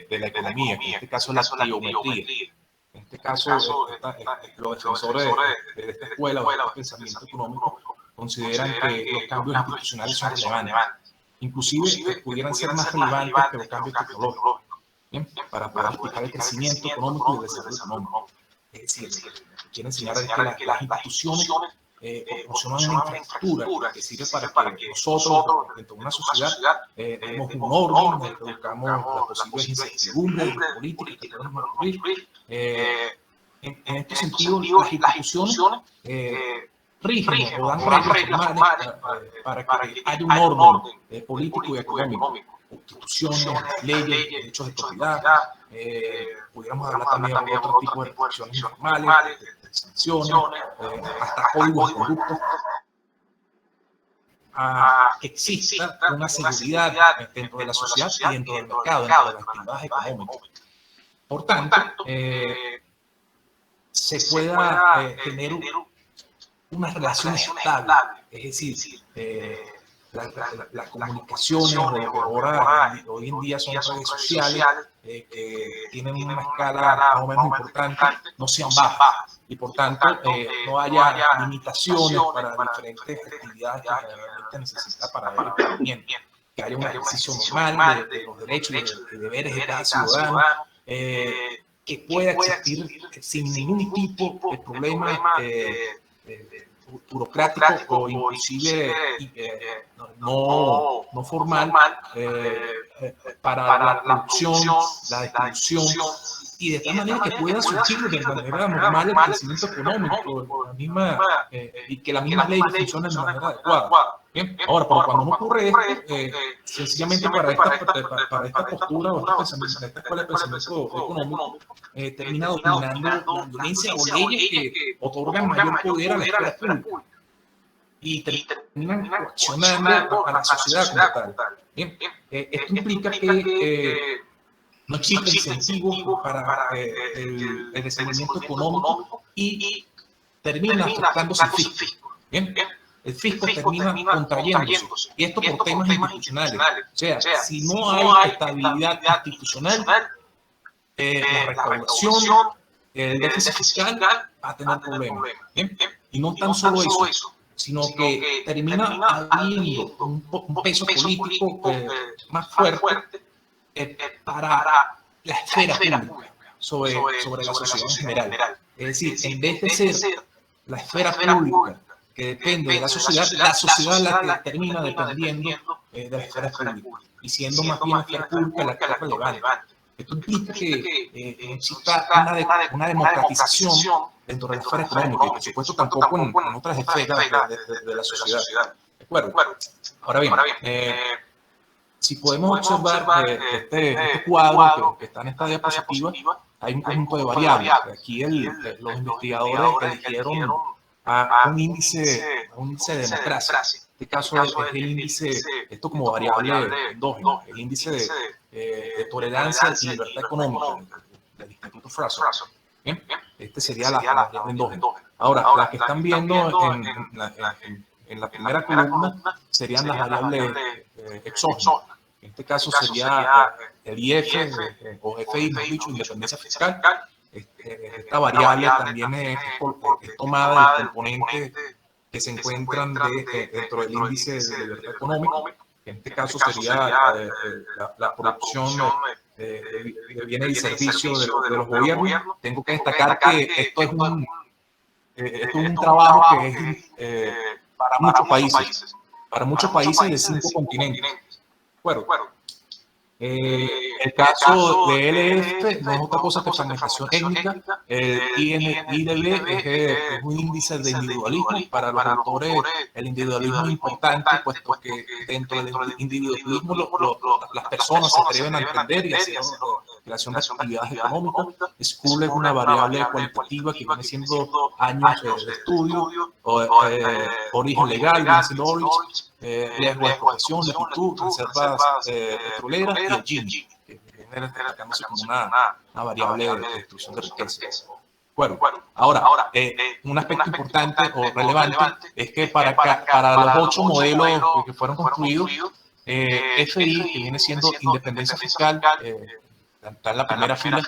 de la economía, que en este caso es la geometría. En este caso, los defensores de esta escuela o de este pensamiento económico consideran que los cambios institucionales son relevantes. Inclusive pudieran ser más relevantes que los cambios tecnológicos, ¿bien? Para explicar el crecimiento económico y el desarrollo económico. Es decir, quiero enseñar que las instituciones proporcionan una infraestructura que sirve para que nosotros, dentro de una sociedad, demos un orden, reduzcamos las posibles incertidumbres políticas que podemos ocurrir. En este sentido, las instituciones rigen o dan reglas formales para que haya un orden político y económico. Constituciones, leyes, derechos de propiedad, pudiéramos hablar también de otro tipo de restricciones informales, de sanciones, hasta códigos de conducta, que exista una seguridad dentro de la sociedad y dentro del mercado, dentro de las actividades económicas. Por tanto, se pueda tener unas relaciones estables, es decir, las comunicaciones hoy en día son redes sociales que tienen una escala más o menos importante, no sean bajas y por tanto no haya limitaciones para diferentes actividades que realmente necesita para el emprendimiento, que haya un ejercicio normal de los derechos y deberes de cada ciudadano, que pueda existir sin ningún tipo de problema burocrático o inclusive no formal para la producción, la distribución y de tal manera que pueda surgir de manera normal el crecimiento económico y que la misma ley funcione de manera adecuada. Bien, ahora, pero cuando no ocurre esto, sencillamente para esta postura o esta escuela de pensamiento económico, termina dominando la violencia o leyes que otorgan mayor poder a la esfera pública y terminan coaccionando a la sociedad como tal. Bien, esto implica que no existe incentivo para el desenvolvimiento económico y termina afectándose el fisco. Bien, el fisco termina contrayéndose, y esto por temas institucionales. O sea, si no hay estabilidad institucional, la recaudación, el déficit fiscal va a tener problemas. ¿Bien? Y no tan solo eso, sino que termina habiendo un peso político más fuerte para la esfera pública sobre la sociedad en general. Es decir, en vez de ser la esfera pública que depende de la sociedad es la que termina dependiendo de las esferas públicas, y siendo más bien la esfera pública la que es relevante. Esto implica que no exista una democratización dentro de la esfera económica, y por supuesto tampoco en otras esferas de la sociedad. ¿De acuerdo? Ahora bien, si podemos observar este cuadro que está en esta diapositiva, hay un conjunto de variables. Aquí los investigadores eligieron a un índice de democracia. En este caso es el índice, esto como variable endógena, el índice de tolerancia y libertad económica del Instituto Fraser. ¿Bien? Este sería la variable endógena. Ahora, las que están viendo en la primera columna serían las variables exógenas. En este caso sería el IF o FI, mejor dicho, independencia fiscal. Esta variable también es tomada del componente que se encuentran dentro del índice de libertad económica. En este caso sería la producción de bienes y servicios de los gobiernos. Tengo que destacar que esto es un trabajo que es para muchos países de 5 continentes. Bueno, el caso de LF no es otra cosa que fragmentación étnica. El IDB es un índice de individualismo. Para los autores, el individualismo es importante, puesto que dentro del individualismo las personas se atreven a emprender y hacer creación de actividades económicas. School es una variable cualitativa que viene siendo años de estudio, origen legal, viene siendo origin, riesgo de exportación, latitud, reservas petroleras y el Gini, que viene destacándose como una variable de destrucción de riqueza. Bueno, ahora, un aspecto importante o relevante es que para los 8 modelos que fueron construidos, FI, que viene siendo independencia fiscal, está en la primera fila,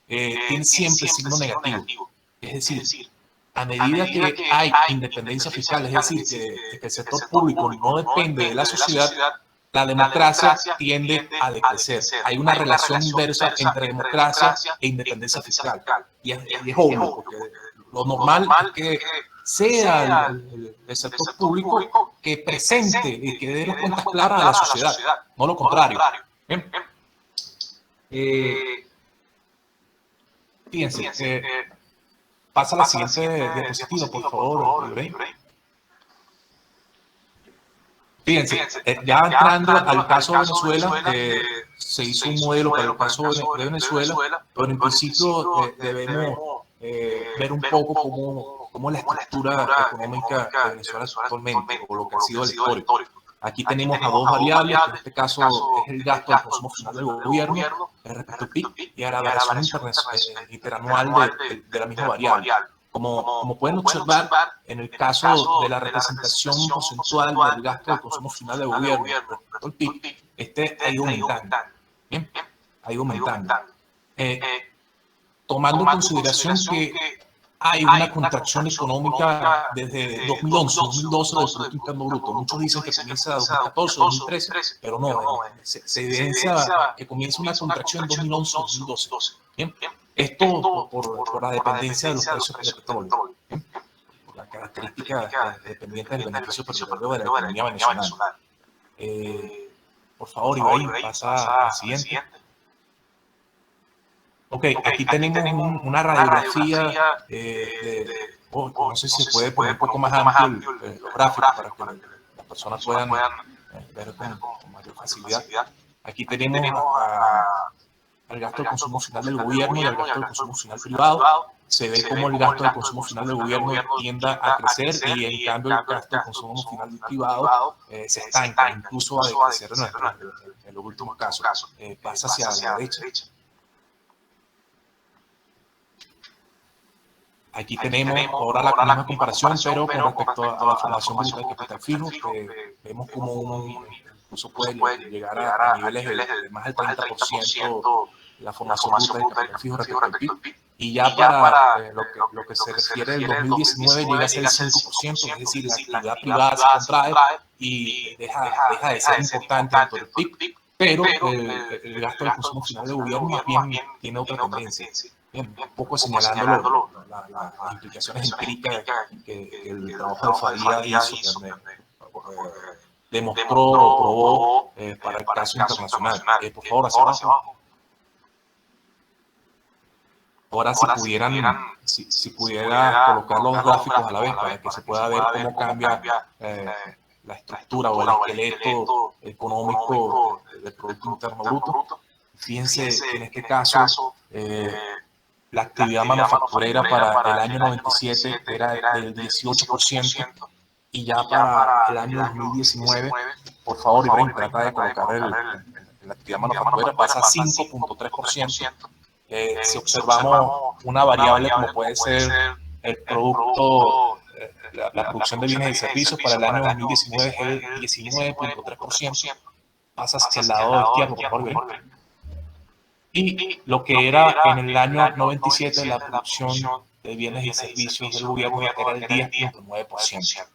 tiene siempre signo negativo. Es decir, a medida que hay independencia fiscal, es decir, que el sector público no depende de la sociedad, la democracia tiende a decrecer. Hay una relación inversa entre democracia e independencia fiscal. Y es obvio, porque lo normal es que sea el sector público que presente y que dé las cuentas claras a la sociedad, no lo contrario. ¿Bien? Fíjense, pasa la siguiente diapositiva, por favor, Ibrahim. Fíjense, ya entrando al caso de Venezuela, se hizo un modelo para el caso de Venezuela, pero en principio debemos ver un poco cómo es la estructura económica de Venezuela actualmente, o lo que ha sido el histórico. Aquí tenemos a 2 variables, en este caso es el gasto del consumo final del gobierno respecto al PIB y a la variación interanual de la misma variable. Como pueden observar, en el caso de la representación porcentual del gasto del consumo final del gobierno respecto al PIB, este ha ido aumentando. Bien, ha ido aumentando. Tomando en consideración que hay una contracción económica desde 2011, 2012 del Producto Interno Bruto. Muchos dicen que comienza en 2014, 2013, pero no, se evidencia que comienza una contracción en 2011, 2012. ¿Bien? Esto por la dependencia de los precios del petróleo, ¿bien? Por la característica dependiente del beneficio petrolero de la economía venezolana. Por favor, Ibrahim, pasa al siguiente. Ok, aquí tenemos una radiografía no sé si se puede poner un poco más amplio los gráficos para que las personas puedan ver con mayor facilidad. Aquí tenemos al gasto de consumo final del gobierno y al gasto de consumo final privado. Se ve como el gasto de consumo final del gobierno tiende a crecer y en cambio el gasto de consumo final del privado se estanca, incluso a decrecer en los últimos casos. Pasa hacia la derecha. Aquí tenemos ahora la misma comparación, pero con respecto a la formación bruta de capital fijo, vemos como incluso puede llegar a niveles de más del 30% la formación bruta de capital fijo respecto al PIB. Y ya para lo que se refiere al 2019 llega a ser el 5%, es decir, la actividad privada se contrae y deja de ser importante dentro del PIB, pero el gasto del consumo final del gobierno más bien tiene otra tendencia. un poco señalando las implicaciones empíricas que el trabajo de Faría hizo, demostró, probó para el caso internacional. Por favor, hacia abajo. Ahora, si pudiera colocar los gráficos a la vez para que se pueda ver cómo cambia la estructura o el esqueleto económico del Producto Interno Bruto. Fíjense que en este caso la actividad manufacturera para el año 97 era del 18%, y ya para el año 2019, por favor, Ibrahim, trata de colocar la actividad manufacturera, pasa a 5.3%. Si observamos una variable como puede ser el producto, la producción de bienes y servicios para el año 2019 es el 19.3%, pasa hacia el lado izquierdo, por favor. Y lo que era en el año 97 la producción de bienes y servicios del gobierno era el 10.9%.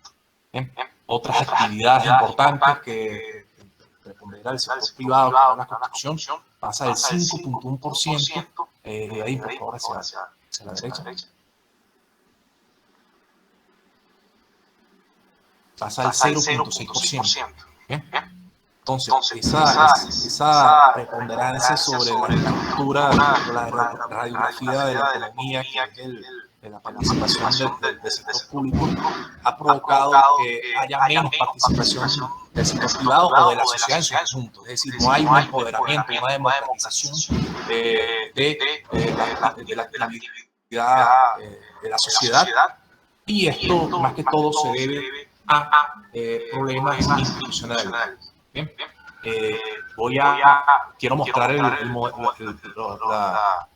Otras actividades importantes que prepondera el sector privado, como la construcción, pasa del 5.1%, de ahí por favor hacia la derecha. Pasa al 0.6%. Entonces, esa preponderancia sobre la estructura, la radiografía de la economía, que es de la participación del sector público, ha provocado que haya menos participación del sector privado o de la sociedad en su conjunto. Es decir, no hay un empoderamiento, una democratización de la actividad de la sociedad, y esto más que todo se debe a problemas institucionales. Bien. Quiero mostrar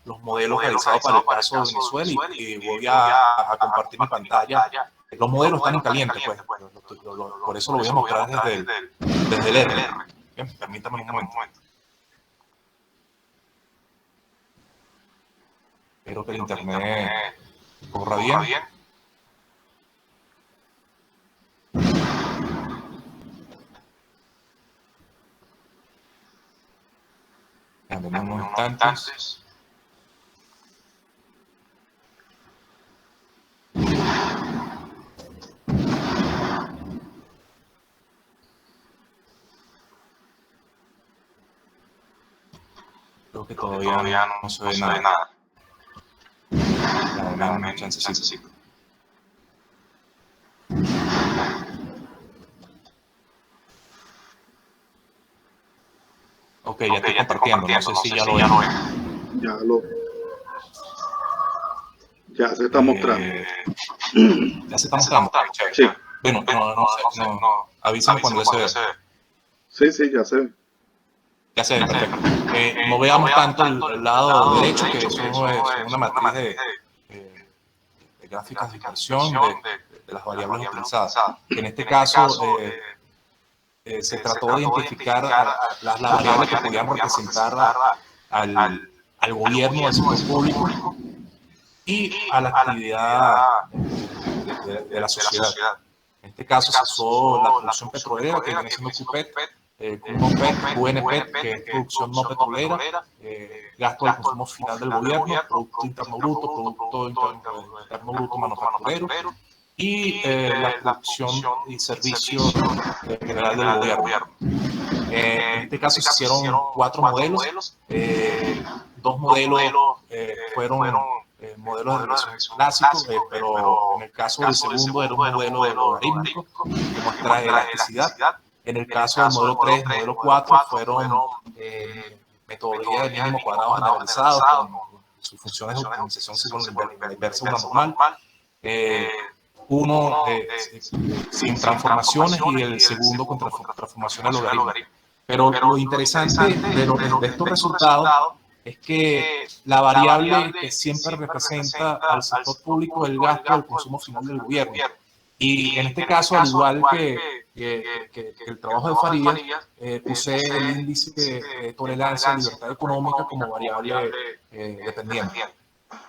los modelos realizados para el caso de Venezuela, y voy a compartir mi pantalla. Los modelos están en caliente, pues, por eso lo voy a mostrar desde el R. Bien, permítame un momento. Espero que el internet corra bien. Dame unos instantes. Creo que todavía no se ve nada. Dame una chancecita. Ok, ya estoy compartiendo, no sé si ya lo ven. Ya se está mostrando. Ya se está mostrando. Sí. Bueno, no, avísame cuando ya se ve. Sí, ya se ve. Ya se ve, perfecto. No veamos tanto el lado derecho, que eso es una matriz de gráficas de dispersión de las variables utilizadas. En este caso, se trató de identificar las variables que podían representar al gobierno del sector público y a la actividad de la sociedad. En este caso se usó la producción petrolera, que viene siendo QPET, QNPET, que es producción no petrolera, gasto de consumo final del gobierno, Producto Interno Bruto manufacturero, y la producción y servicio general del gobierno. En este caso se hicieron 4 modelos. 2 modelos fueron modelos de regresión clásicos, pero en el caso del segundo era un modelo logarítmico que muestra elasticidad. En el caso del modelo 3 y modelo 4 fueron metodologías de mínimo cuadrado generalizados con sus funciones de optimización según la inversa de una normal. Uno sin transformaciones y el segundo con transformaciones logarítmicas. Pero lo interesante de estos resultados es que la variable que siempre representa al sector público es el gasto del consumo final del gobierno. Y en este caso, al igual que el trabajo de Farías, puse el índice de tolerancia a libertad económica como variable dependiente.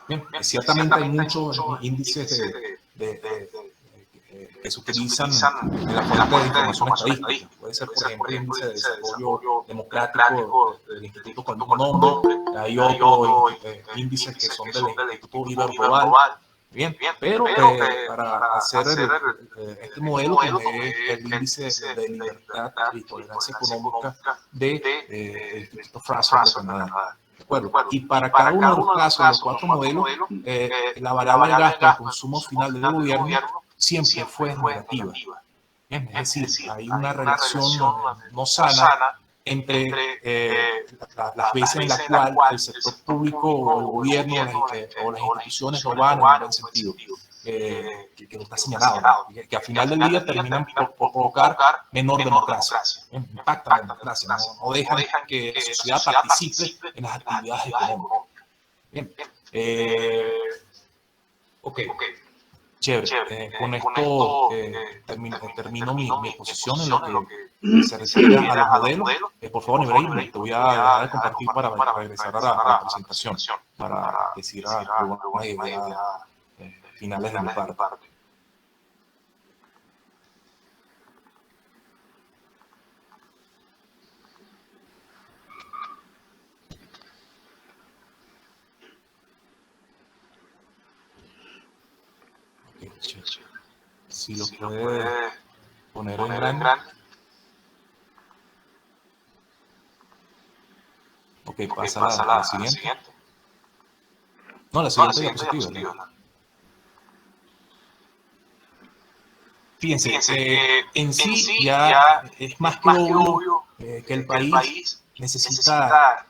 Bien, ciertamente hay muchos índices que se utilizan en la fuente de información estadística. puede ser, por ejemplo, el índice de desarrollo democrático del Instituto con el mismo nombre, hay otros índices que son del Instituto Iberglobal. Bien, pero para hacer este modelo, que es el índice de libertad y tolerancia económica del Instituto Fraser de Canadá. ¿De acuerdo? Y para cada uno de los casos, los 4 modelos, la variable de gasto al consumo final del gobierno siempre fue negativa. Bien, es decir, hay una relación no sana entre las veces en las cuales el sector público o el gobierno o las instituciones no van en un buen sentido, que no está señalado, que al final del día terminan por provocar menor democracia, impactan la democracia, no dejan que la sociedad participe en las actividades económicas. Bien, ok. Chévere. Con esto termino mi exposición en lo que se refiere a los modelos. Por favor, Ibrahim, te voy a dejar de compartir para regresar a la presentación, para decir algunas ideas finales de mi parte. Si lo puede poner en grande. Ok, pasa a la siguiente. No, la siguiente diapositiva. Fíjense, en sí ya es más que obvio que el país necesita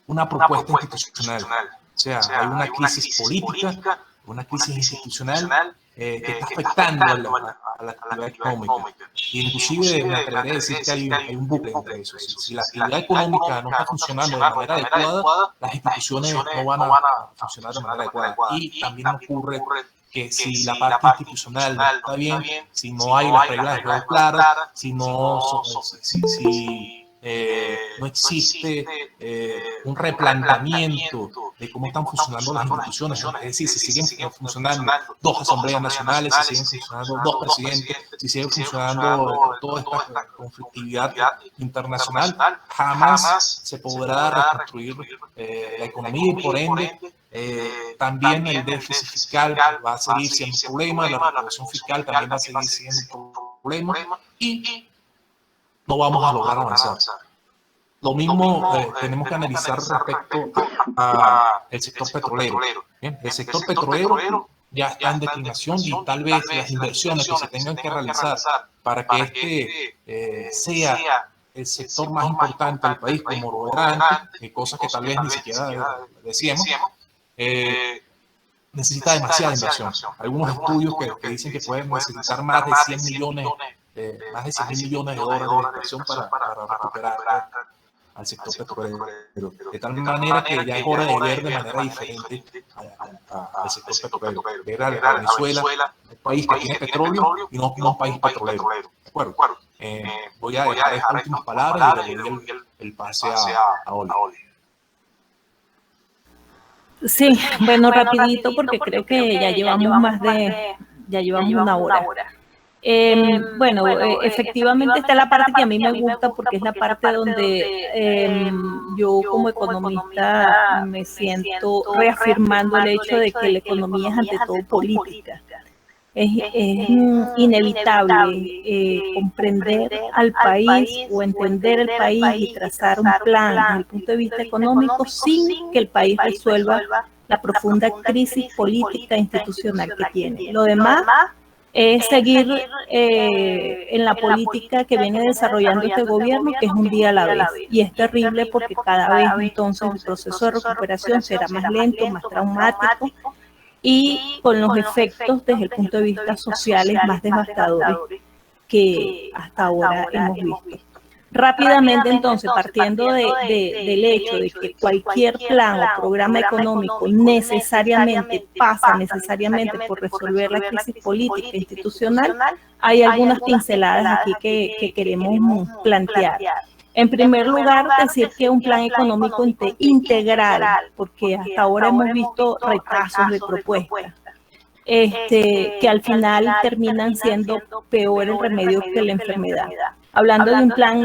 una propuesta institucional. O sea, hay una crisis política, una crisis institucional que está afectando a la actividad económica. Y inclusive me atreveré a decir que hay un bucle entre eso. Si la actividad económica no está funcionando de manera adecuada, las instituciones no van a funcionar de manera adecuada. Y también ocurre que si la parte institucional no está bien, si no hay las reglas de juego claras, si no existe un replanteamiento de cómo están funcionando las instituciones, es decir, si siguen funcionando 2 asambleas nacionales, si siguen funcionando 2 presidentes, si sigue funcionando toda esta conflictividad internacional, jamás se podrá reconstruir la economía y por ende también el déficit fiscal va a seguir siendo un problema, la recaudación fiscal también va a seguir siendo un problema y no vamos a lograr avanzar. Lo mismo tenemos que analizar respecto al sector petrolero. ¿Bien? El sector petrolero ya está en declinación y tal vez las inversiones que se tengan que realizar para que sea el sector más importante del país, como lo era antes, cosas que tal vez ni siquiera decíamos, necesita demasiada inversión. Algunos estudios que dicen que pueden necesitar más de 100 millones más de 100 mil millones de dólares de inversión para recuperar al sector petrolero. De tal manera que ya es hora de ver de manera diferente al sector petrolero. Ver a Venezuela, un país que tiene petróleo y no un país petrolero. ¿De acuerdo? Voy a dejar estas últimas palabras y le doy el pase a Oli. Sí, bueno, rapidito porque creo que ya llevamos una hora. Bueno, efectivamente está la parte que a mí me gusta porque es la parte donde yo como economista me siento reafirmando el hecho de que la economía es ante todo política. Es inevitable comprender al país o entender el país y trazar un plan desde el punto de vista económico sin que el país resuelva la profunda crisis política e institucional que tiene. Lo demás es seguir en la política que viene desarrollando este gobierno, que es un día a la vez. Y es terrible porque cada vez entonces el proceso de recuperación será más lento, más traumático y con los efectos desde el punto de vista sociales más devastadores que hasta ahora hemos visto. Rápidamente, entonces, partiendo del hecho de que cualquier plan o programa económico necesariamente pasa por resolver la crisis política e institucional, hay algunas pinceladas aquí que queremos plantear. En primer lugar, decir que un plan económico integral, porque hasta ahora hemos visto retazos de propuestas, que al final terminan siendo peor el remedio que la enfermedad. hablando de un plan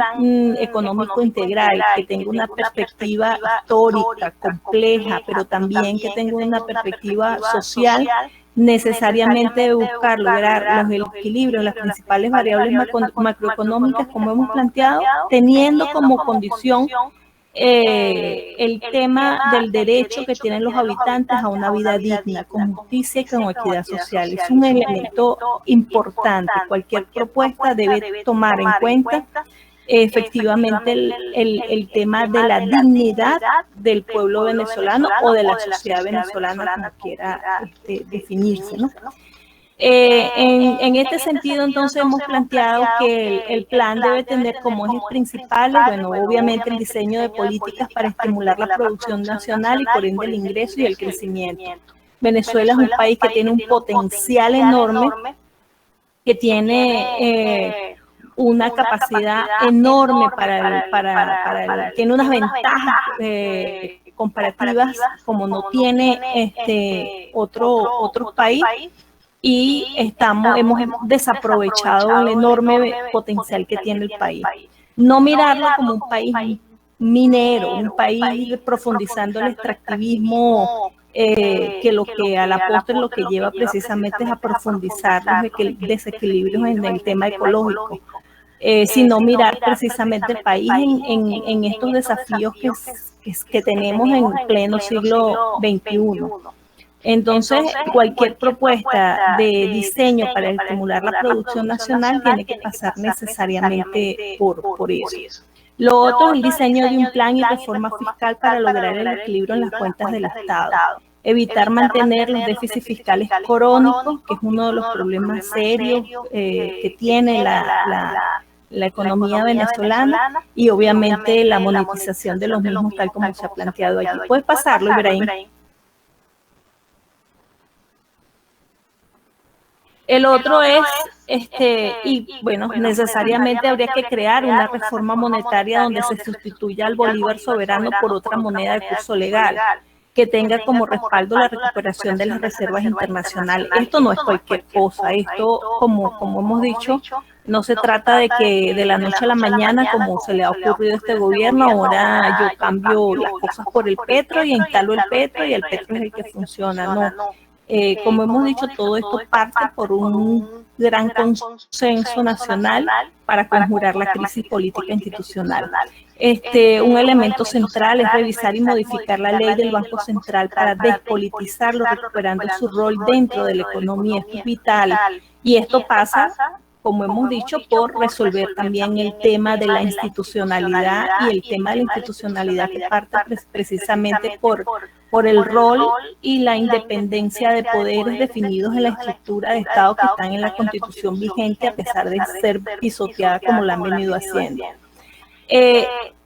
económico integral que tenga una perspectiva histórica, compleja, pero también que tenga una perspectiva social, necesariamente debe buscar lograr los equilibrios, las principales variables macroeconómicas, como hemos planteado, teniendo como condición el tema del derecho que tienen los habitantes a una vida digna, con justicia y con equidad social. Es un elemento importante. Cualquier propuesta debe tomar en cuenta efectivamente el tema de la dignidad del pueblo venezolano o de la sociedad venezolana, como quiera definirse, ¿no? En este sentido, entonces, hemos planteado que el plan debe tener como ejes principales, bueno, obviamente el diseño de políticas para estimular la producción nacional y por ende el ingreso y el crecimiento. Venezuela es un país que tiene un potencial enorme, que tiene una capacidad enorme tiene unas ventajas comparativas como no tiene otro país, y hemos desaprovechado el enorme potencial que tiene el país. No mirarlo como un país minero, un país profundizando el extractivismo, que lo que a la postre lo que lleva precisamente es a profundizar los desequilibrios en el tema ecológico, sino mirar precisamente el país en estos desafíos que tenemos en pleno siglo XXI. Entonces, cualquier propuesta de diseño para estimular la producción nacional tiene que pasar necesariamente por eso. Lo otro es el diseño de un plan y reforma fiscal para lograr el equilibrio en las cuentas del Estado. Evitar mantener los déficits fiscales crónicos, que es uno de los problemas serios que tiene la economía venezolana, y obviamente la monetización de los mismos, tal como se ha planteado allí. ¿Puedes pasarlo, Ibrahim? El otro es, y bueno, necesariamente habría que crear una reforma monetaria donde se sustituya al bolívar soberano por otra moneda de curso legal, que tenga como respaldo la recuperación de las reservas internacionales. Esto no es cualquier cosa, esto, como hemos dicho, no se trata de que de la noche a la mañana, como se le ha ocurrido a este gobierno, ahora yo cambio las cosas por el petro y instalo el petro y el petro es el que funciona, no. Como hemos dicho, todo esto parte por un gran consenso nacional para conjurar la crisis política institucional. Un elemento central es revisar y modificar la ley del Banco Central para despolitizarlo, recuperando su rol dentro de la economía. Esto es vital. Y esto pasa, como hemos dicho, por resolver también el tema de la institucionalidad, y el tema de la institucionalidad que parte precisamente por el rol y la independencia de poderes definidos en la estructura de Estado que están en la Constitución vigente, a pesar de ser pisoteada como la han venido haciendo.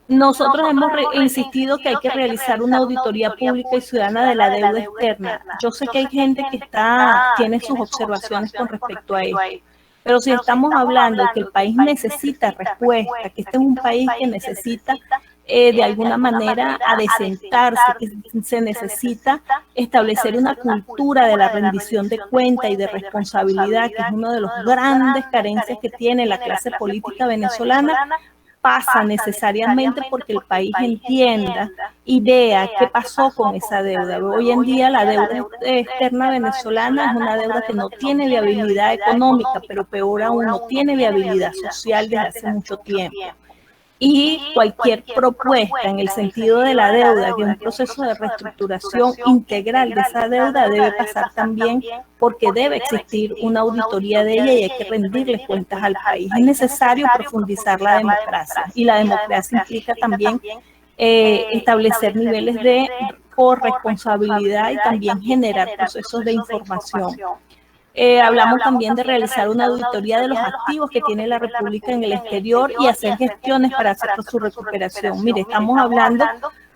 Nosotros hemos insistido que hay que realizar una auditoría pública y ciudadana de la deuda externa. Yo sé que hay gente que tiene sus observaciones con respecto a esto, pero si estamos hablando de que el país necesita respuesta, que este es un país que necesita de alguna manera adecentarse, que se necesita establecer una cultura de la rendición de cuenta y de responsabilidad, que es una de las grandes carencias que tiene la clase política venezolana, pasa necesariamente porque el país entienda y vea qué pasó con esa deuda. Hoy en día la deuda externa venezolana es una deuda que no tiene viabilidad económica, pero peor aún, no tiene viabilidad social desde hace mucho tiempo. Y cualquier propuesta en el sentido de la deuda, de un proceso de reestructuración integral de esa deuda, debe pasar también porque debe existir una auditoría de ella y hay que rendirle cuentas al país. Es necesario profundizar la democracia, y la democracia implica también establecer niveles de corresponsabilidad y también generar procesos de información. Hablamos también de realizar una auditoría de los activos que tiene la República en el exterior y hacer gestiones para hacer su recuperación. Mire, estamos hablando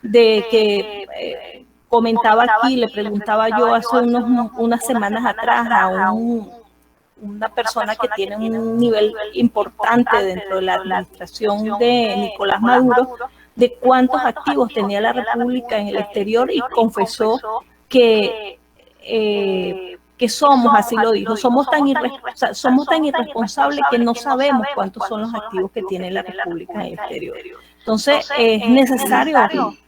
de que comentaba aquí, le preguntaba yo hace unas semanas atrás a una persona que tiene un nivel importante dentro de la administración de Nicolás Maduro, de cuántos activos tenía la República en el exterior, y confesó que que somos, así lo dijo, somos tan irresponsables que no sabemos cuántos son los activos que tiene la República en el exterior. Entonces, es necesario,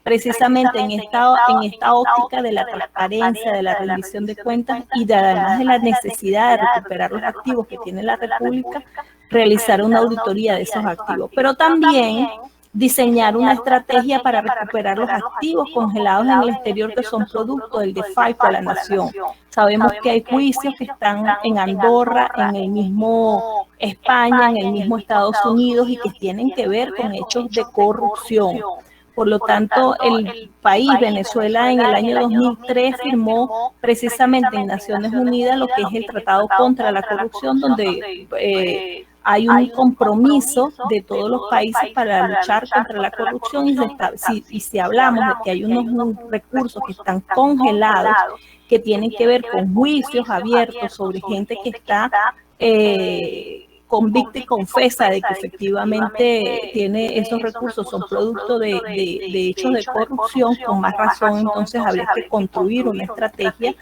precisamente en esta óptica de la transparencia, de la rendición de cuentas y además de la necesidad de recuperar los activos que tiene la República, realizar una auditoría de esos activos. Pero también diseñar una estrategia para recuperar los activos congelados en el exterior que son producto del desfalco a la nación. Sabemos que hay juicios que están en Andorra, en el mismo España, en el mismo Estados Unidos y que tienen que ver con hechos de corrupción. Por lo tanto, el país, Venezuela, en el año 2003 firmó precisamente en Naciones Unidas lo que es el Tratado contra la Corrupción, donde hay un compromiso de todos los países para luchar contra la corrupción y si hablamos de que hay unos recursos que están congelados, que tienen que ver con juicios abiertos sobre gente que está convicta y confesa de que efectivamente tiene esos recursos, son producto de hechos de corrupción, con más razón entonces habría que construir una estrategia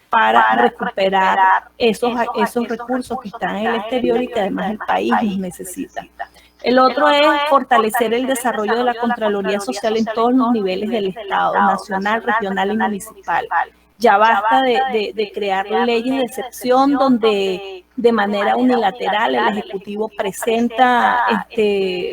para recuperar esos recursos que están en el exterior y que además el país los necesita. El otro es fortalecer el desarrollo de la Contraloría Social en todos los niveles del Estado, nacional, regional y municipal. Ya basta de crear leyes de excepción donde de manera unilateral el Ejecutivo presenta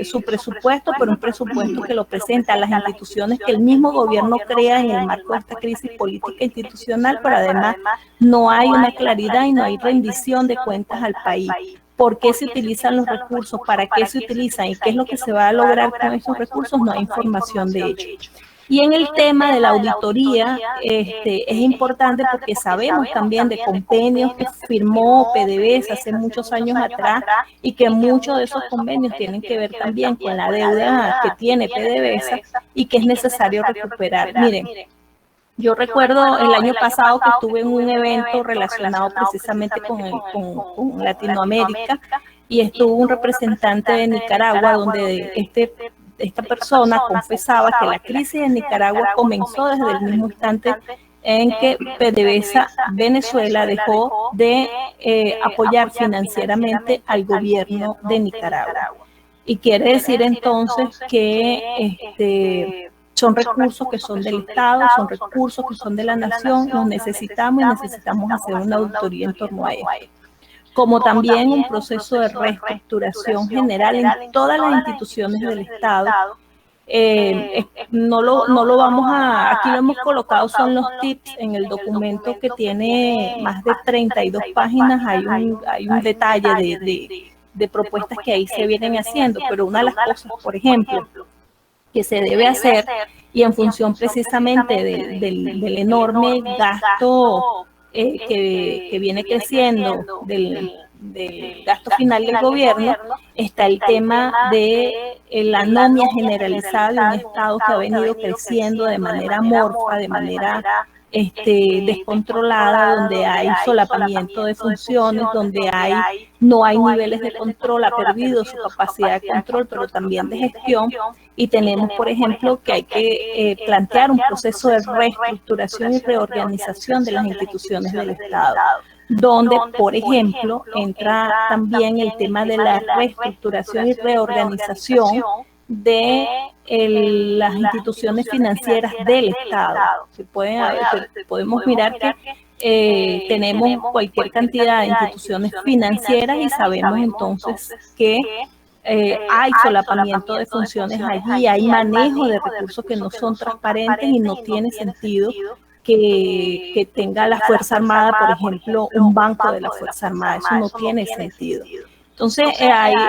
su presupuesto, pero un presupuesto que lo presenta a las instituciones que el mismo gobierno crea en el marco de esta crisis política institucional, pero además no hay una claridad y no hay rendición de cuentas al país. ¿Por qué se utilizan los recursos? ¿Para qué se utilizan? ¿Y qué es lo que se va a lograr con esos recursos? No hay información de hecho. Y en el tema de la auditoría es importante porque sabemos también de convenios que firmó PDVSA hace muchos años atrás y que muchos de esos convenios tienen que ver también con la deuda que tiene PDVSA y que es necesario recuperar. Miren, yo recuerdo el año pasado que estuve en un evento relacionado precisamente con Latinoamérica y estuvo un representante de Nicaragua donde esta persona confesaba que la crisis en Nicaragua comenzó desde el mismo instante en que PDVSA Venezuela dejó de apoyar financieramente al gobierno de Nicaragua. Y quiere decir entonces que son recursos que son del Estado, son recursos que son de la nación, los necesitamos y necesitamos hacer una auditoría en torno a esto. Como también un proceso de reestructuración general en todas las instituciones del Estado. No lo vamos a, aquí lo hemos colocado, son los tips en el documento que tiene más de 32 páginas, hay un detalle de propuestas que ahí se vienen haciendo, pero una de las cosas, por ejemplo, que se debe hacer, y en función precisamente del enorme gasto que viene creciendo del gasto final del gobierno, está el tema de la anomia generalizada de un Estado que ha venido creciendo de manera amorfa, de manera descontrolada, donde hay solapamiento de funciones, donde no hay niveles de control, ha perdido su capacidad de control, pero también de gestión, y tenemos, por ejemplo, que hay que plantear un proceso de reestructuración y reorganización de las instituciones del Estado, donde, por ejemplo, entra también el tema de la reestructuración y reorganización de las instituciones financieras del Estado. Podemos mirar que tenemos cualquier cantidad de instituciones financieras y sabemos entonces que hay solapamiento de funciones allí, hay manejo de recursos que no son transparentes y no tiene sentido que tenga la Fuerza Armada, por ejemplo, un banco de la Fuerza Armada. Eso no tiene sentido. Entonces,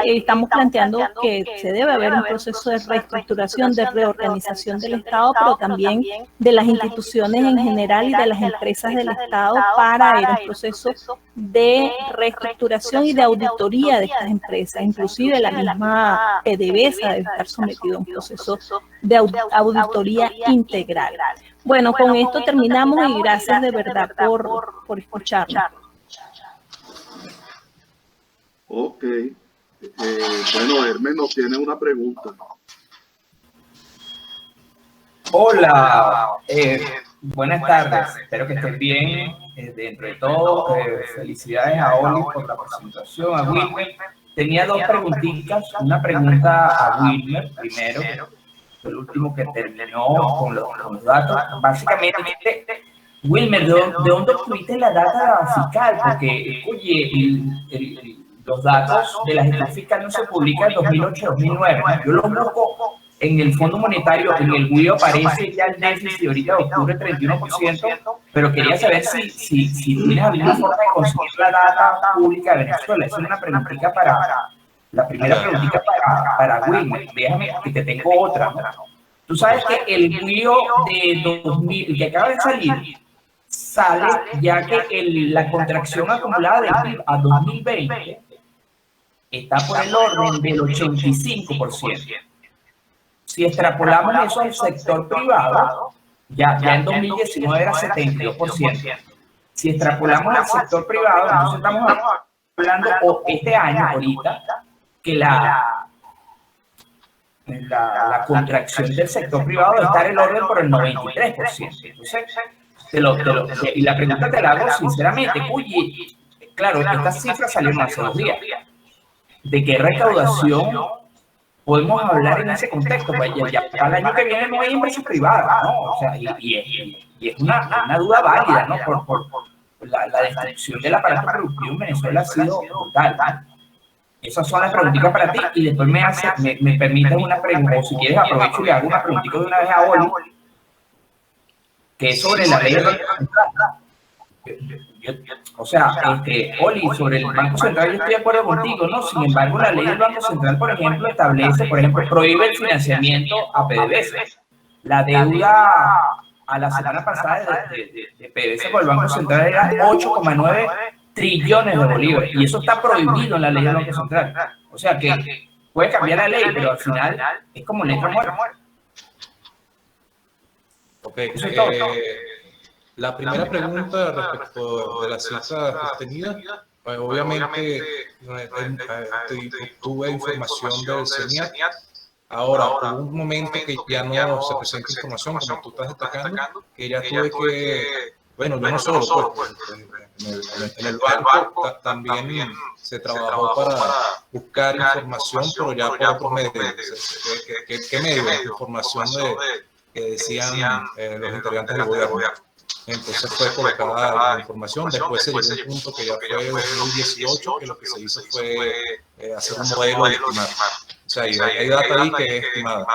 estamos planteando que se debe haber un proceso de reestructuración, de reorganización del Estado, pero también de las instituciones en general y de las empresas del Estado para ir a un proceso de reestructuración y de auditoría de estas empresas. Inclusive la misma PDVSA debe estar sometido a un proceso de auditoría integral. Bueno, con esto terminamos y gracias de verdad por escucharnos. Ok. Bueno, Hermes nos tiene una pregunta. Hola, Buenas tardes, espero que estén bien. Dentro de todo, felicidades a Oli por la presentación, a Wilmer. Tenía dos preguntitas, una pregunta a Wilmer primero, el último que terminó con los datos. Básicamente, Wilmer, ¿de dónde obtuviste la data fiscal? Porque, oye, los datos de la gestión fiscal no se publican en 2008-2009, ¿no? Yo los busco en el Fondo Monetario, en el GUI aparece ya el déficit ahorita de octubre 31%, pero quería saber si tienes alguna forma de conseguir la data pública de Venezuela. Esa es una preguntita la primera preguntita para Wilmer. Déjame que te tengo otra, ¿no? Tú sabes que el GUI de 2000, que acaba de salir, sale ya que la contracción acumulada del PIB a 2020 está por el orden del 85%. Si extrapolamos eso al sector privado, ya en 2019 era 72%. Si extrapolamos al sector privado, entonces estamos hablando, o este año, ahorita, que la contracción del sector privado debe estar en el orden por el 93%. Entonces, y la pregunta te la hago sinceramente, oye, claro, esta cifra salió hace 2 días. ¿De qué recaudación podemos hablar en ese contexto? Pues ya para el año que viene no hay empresas privadas, ¿no? O sea, y es una duda válida, ¿no? Por la destrucción del aparato productivo en Venezuela ha sido brutal, ¿no? Esas son las preguntitas para ti, y después me permites una pregunta, o si quieres aprovecho y le hago una preguntita de una vez a Oli, que es sobre la ley del Banco Central. O sea, Oli, sobre el Banco Central yo estoy de acuerdo contigo, ¿no? Sin embargo, la ley del Banco Central, por ejemplo, establece, prohíbe el financiamiento a PDVSA. La deuda a la semana pasada de PDVSA por el Banco Central era 8,9 trillones de bolívares, y eso está prohibido en la ley del Banco Central. O sea que puede cambiar la ley, pero al final es como letra muerta. Ok, la primera pregunta respecto de la cifra obtenida, obviamente tuve información del CENIAT. Ahora, hubo un momento que ya no se presenta información, como tú estás destacando, que ya tuve que, bueno, yo no solo, pues, en el banco también se trabajó para buscar información, pero ya por otros medios. ¿Qué medios? Información que decían los integrantes del gobierno. Entonces fue colocada la información. Después se llegó a un punto que ya fue 2018, que lo que se hizo fue hacer un modelo de estimar. O sea, hay data ahí que es estimada.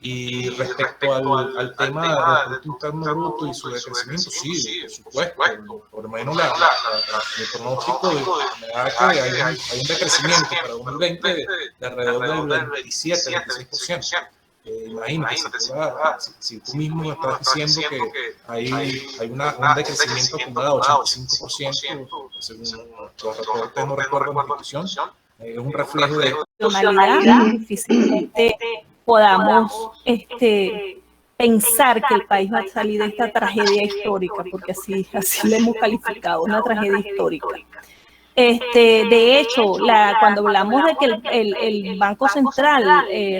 Y respecto al tema del Producto Interno Bruto y su decrecimiento, sí, por supuesto. Por lo menos el pronóstico me da que hay un decrecimiento para 2020 de alrededor del 27-26%. Imagínate, si tú mismo estás diciendo que hay un decrecimiento acumulado de 85%, según los reportes, no recuerdo la institución, es un reflejo de difícilmente podamos pensar que el país va a salir de esta tragedia histórica, porque así lo hemos calificado, una tragedia histórica. De hecho, cuando hablamos de que el Banco Central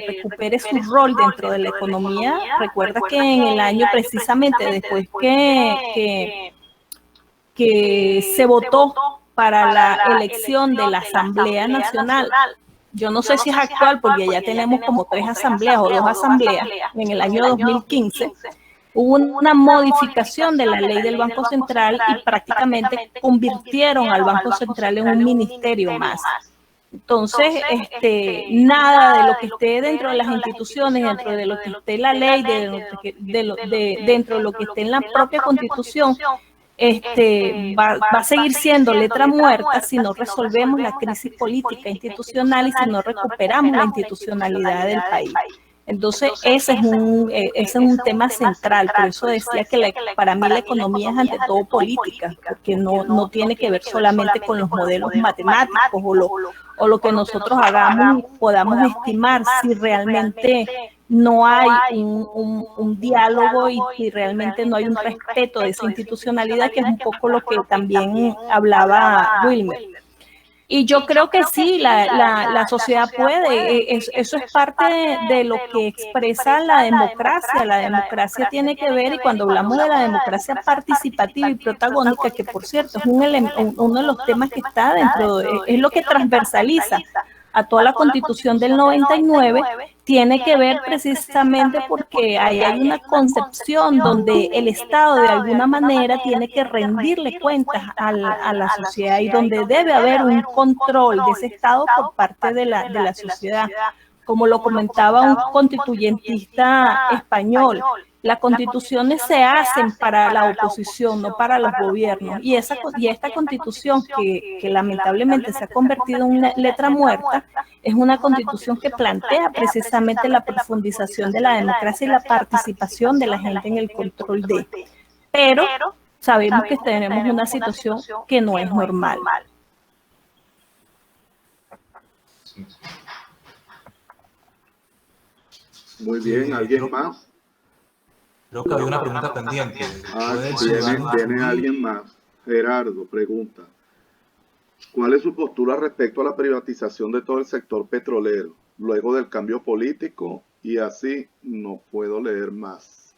recupere su rol dentro de la economía, recuerda que en el año precisamente después que se votó para la elección de la Asamblea Nacional, yo no sé si es actual porque ya tenemos como 3 asambleas o 2 asambleas, en el año 2015, hubo una modificación de la ley del Banco Central y prácticamente convirtieron al Banco Central en un ministerio más. Entonces, nada de lo que esté dentro de las instituciones, dentro de lo que esté en la ley, dentro de lo que esté en la propia Constitución, va a seguir siendo letra muerta si no resolvemos la crisis política institucional y si no recuperamos la institucionalidad del país. Entonces, ese es un tema central. Por eso decía que para mí la economía es ante todo política, porque no tiene que ver solamente con los modelos matemáticos o lo que nosotros hagamos y podamos estimar si realmente no hay un diálogo y realmente no hay un respeto de esa institucionalidad, que es un poco lo que también hablaba Wilmer. Y yo creo que sí, la sociedad puede, eso es parte de lo que expresa la democracia. La democracia tiene que ver, y cuando hablamos de la democracia participativa y protagónica, que por cierto es uno de los temas que está dentro, es lo que transversaliza a toda la Constitución del 99, tiene que ver precisamente porque hay una concepción donde el Estado de alguna manera tiene que rendirle cuentas a la sociedad y donde debe haber un control de ese Estado por parte de la sociedad. Como lo comentaba un constituyentista español, las constituciones se hacen para la oposición, no para los gobiernos. Y esta constitución que lamentablemente se ha convertido en una letra muerta, es una constitución que plantea precisamente la profundización de la democracia y la participación de la gente en el control de. Pero sabemos que tenemos una situación que no es normal. Muy bien, ¿alguien más? Creo que había una pregunta pendiente. Viene alguien más. Gerardo pregunta, ¿cuál es su postura respecto a la privatización de todo el sector petrolero, luego del cambio político? Y así no puedo leer más.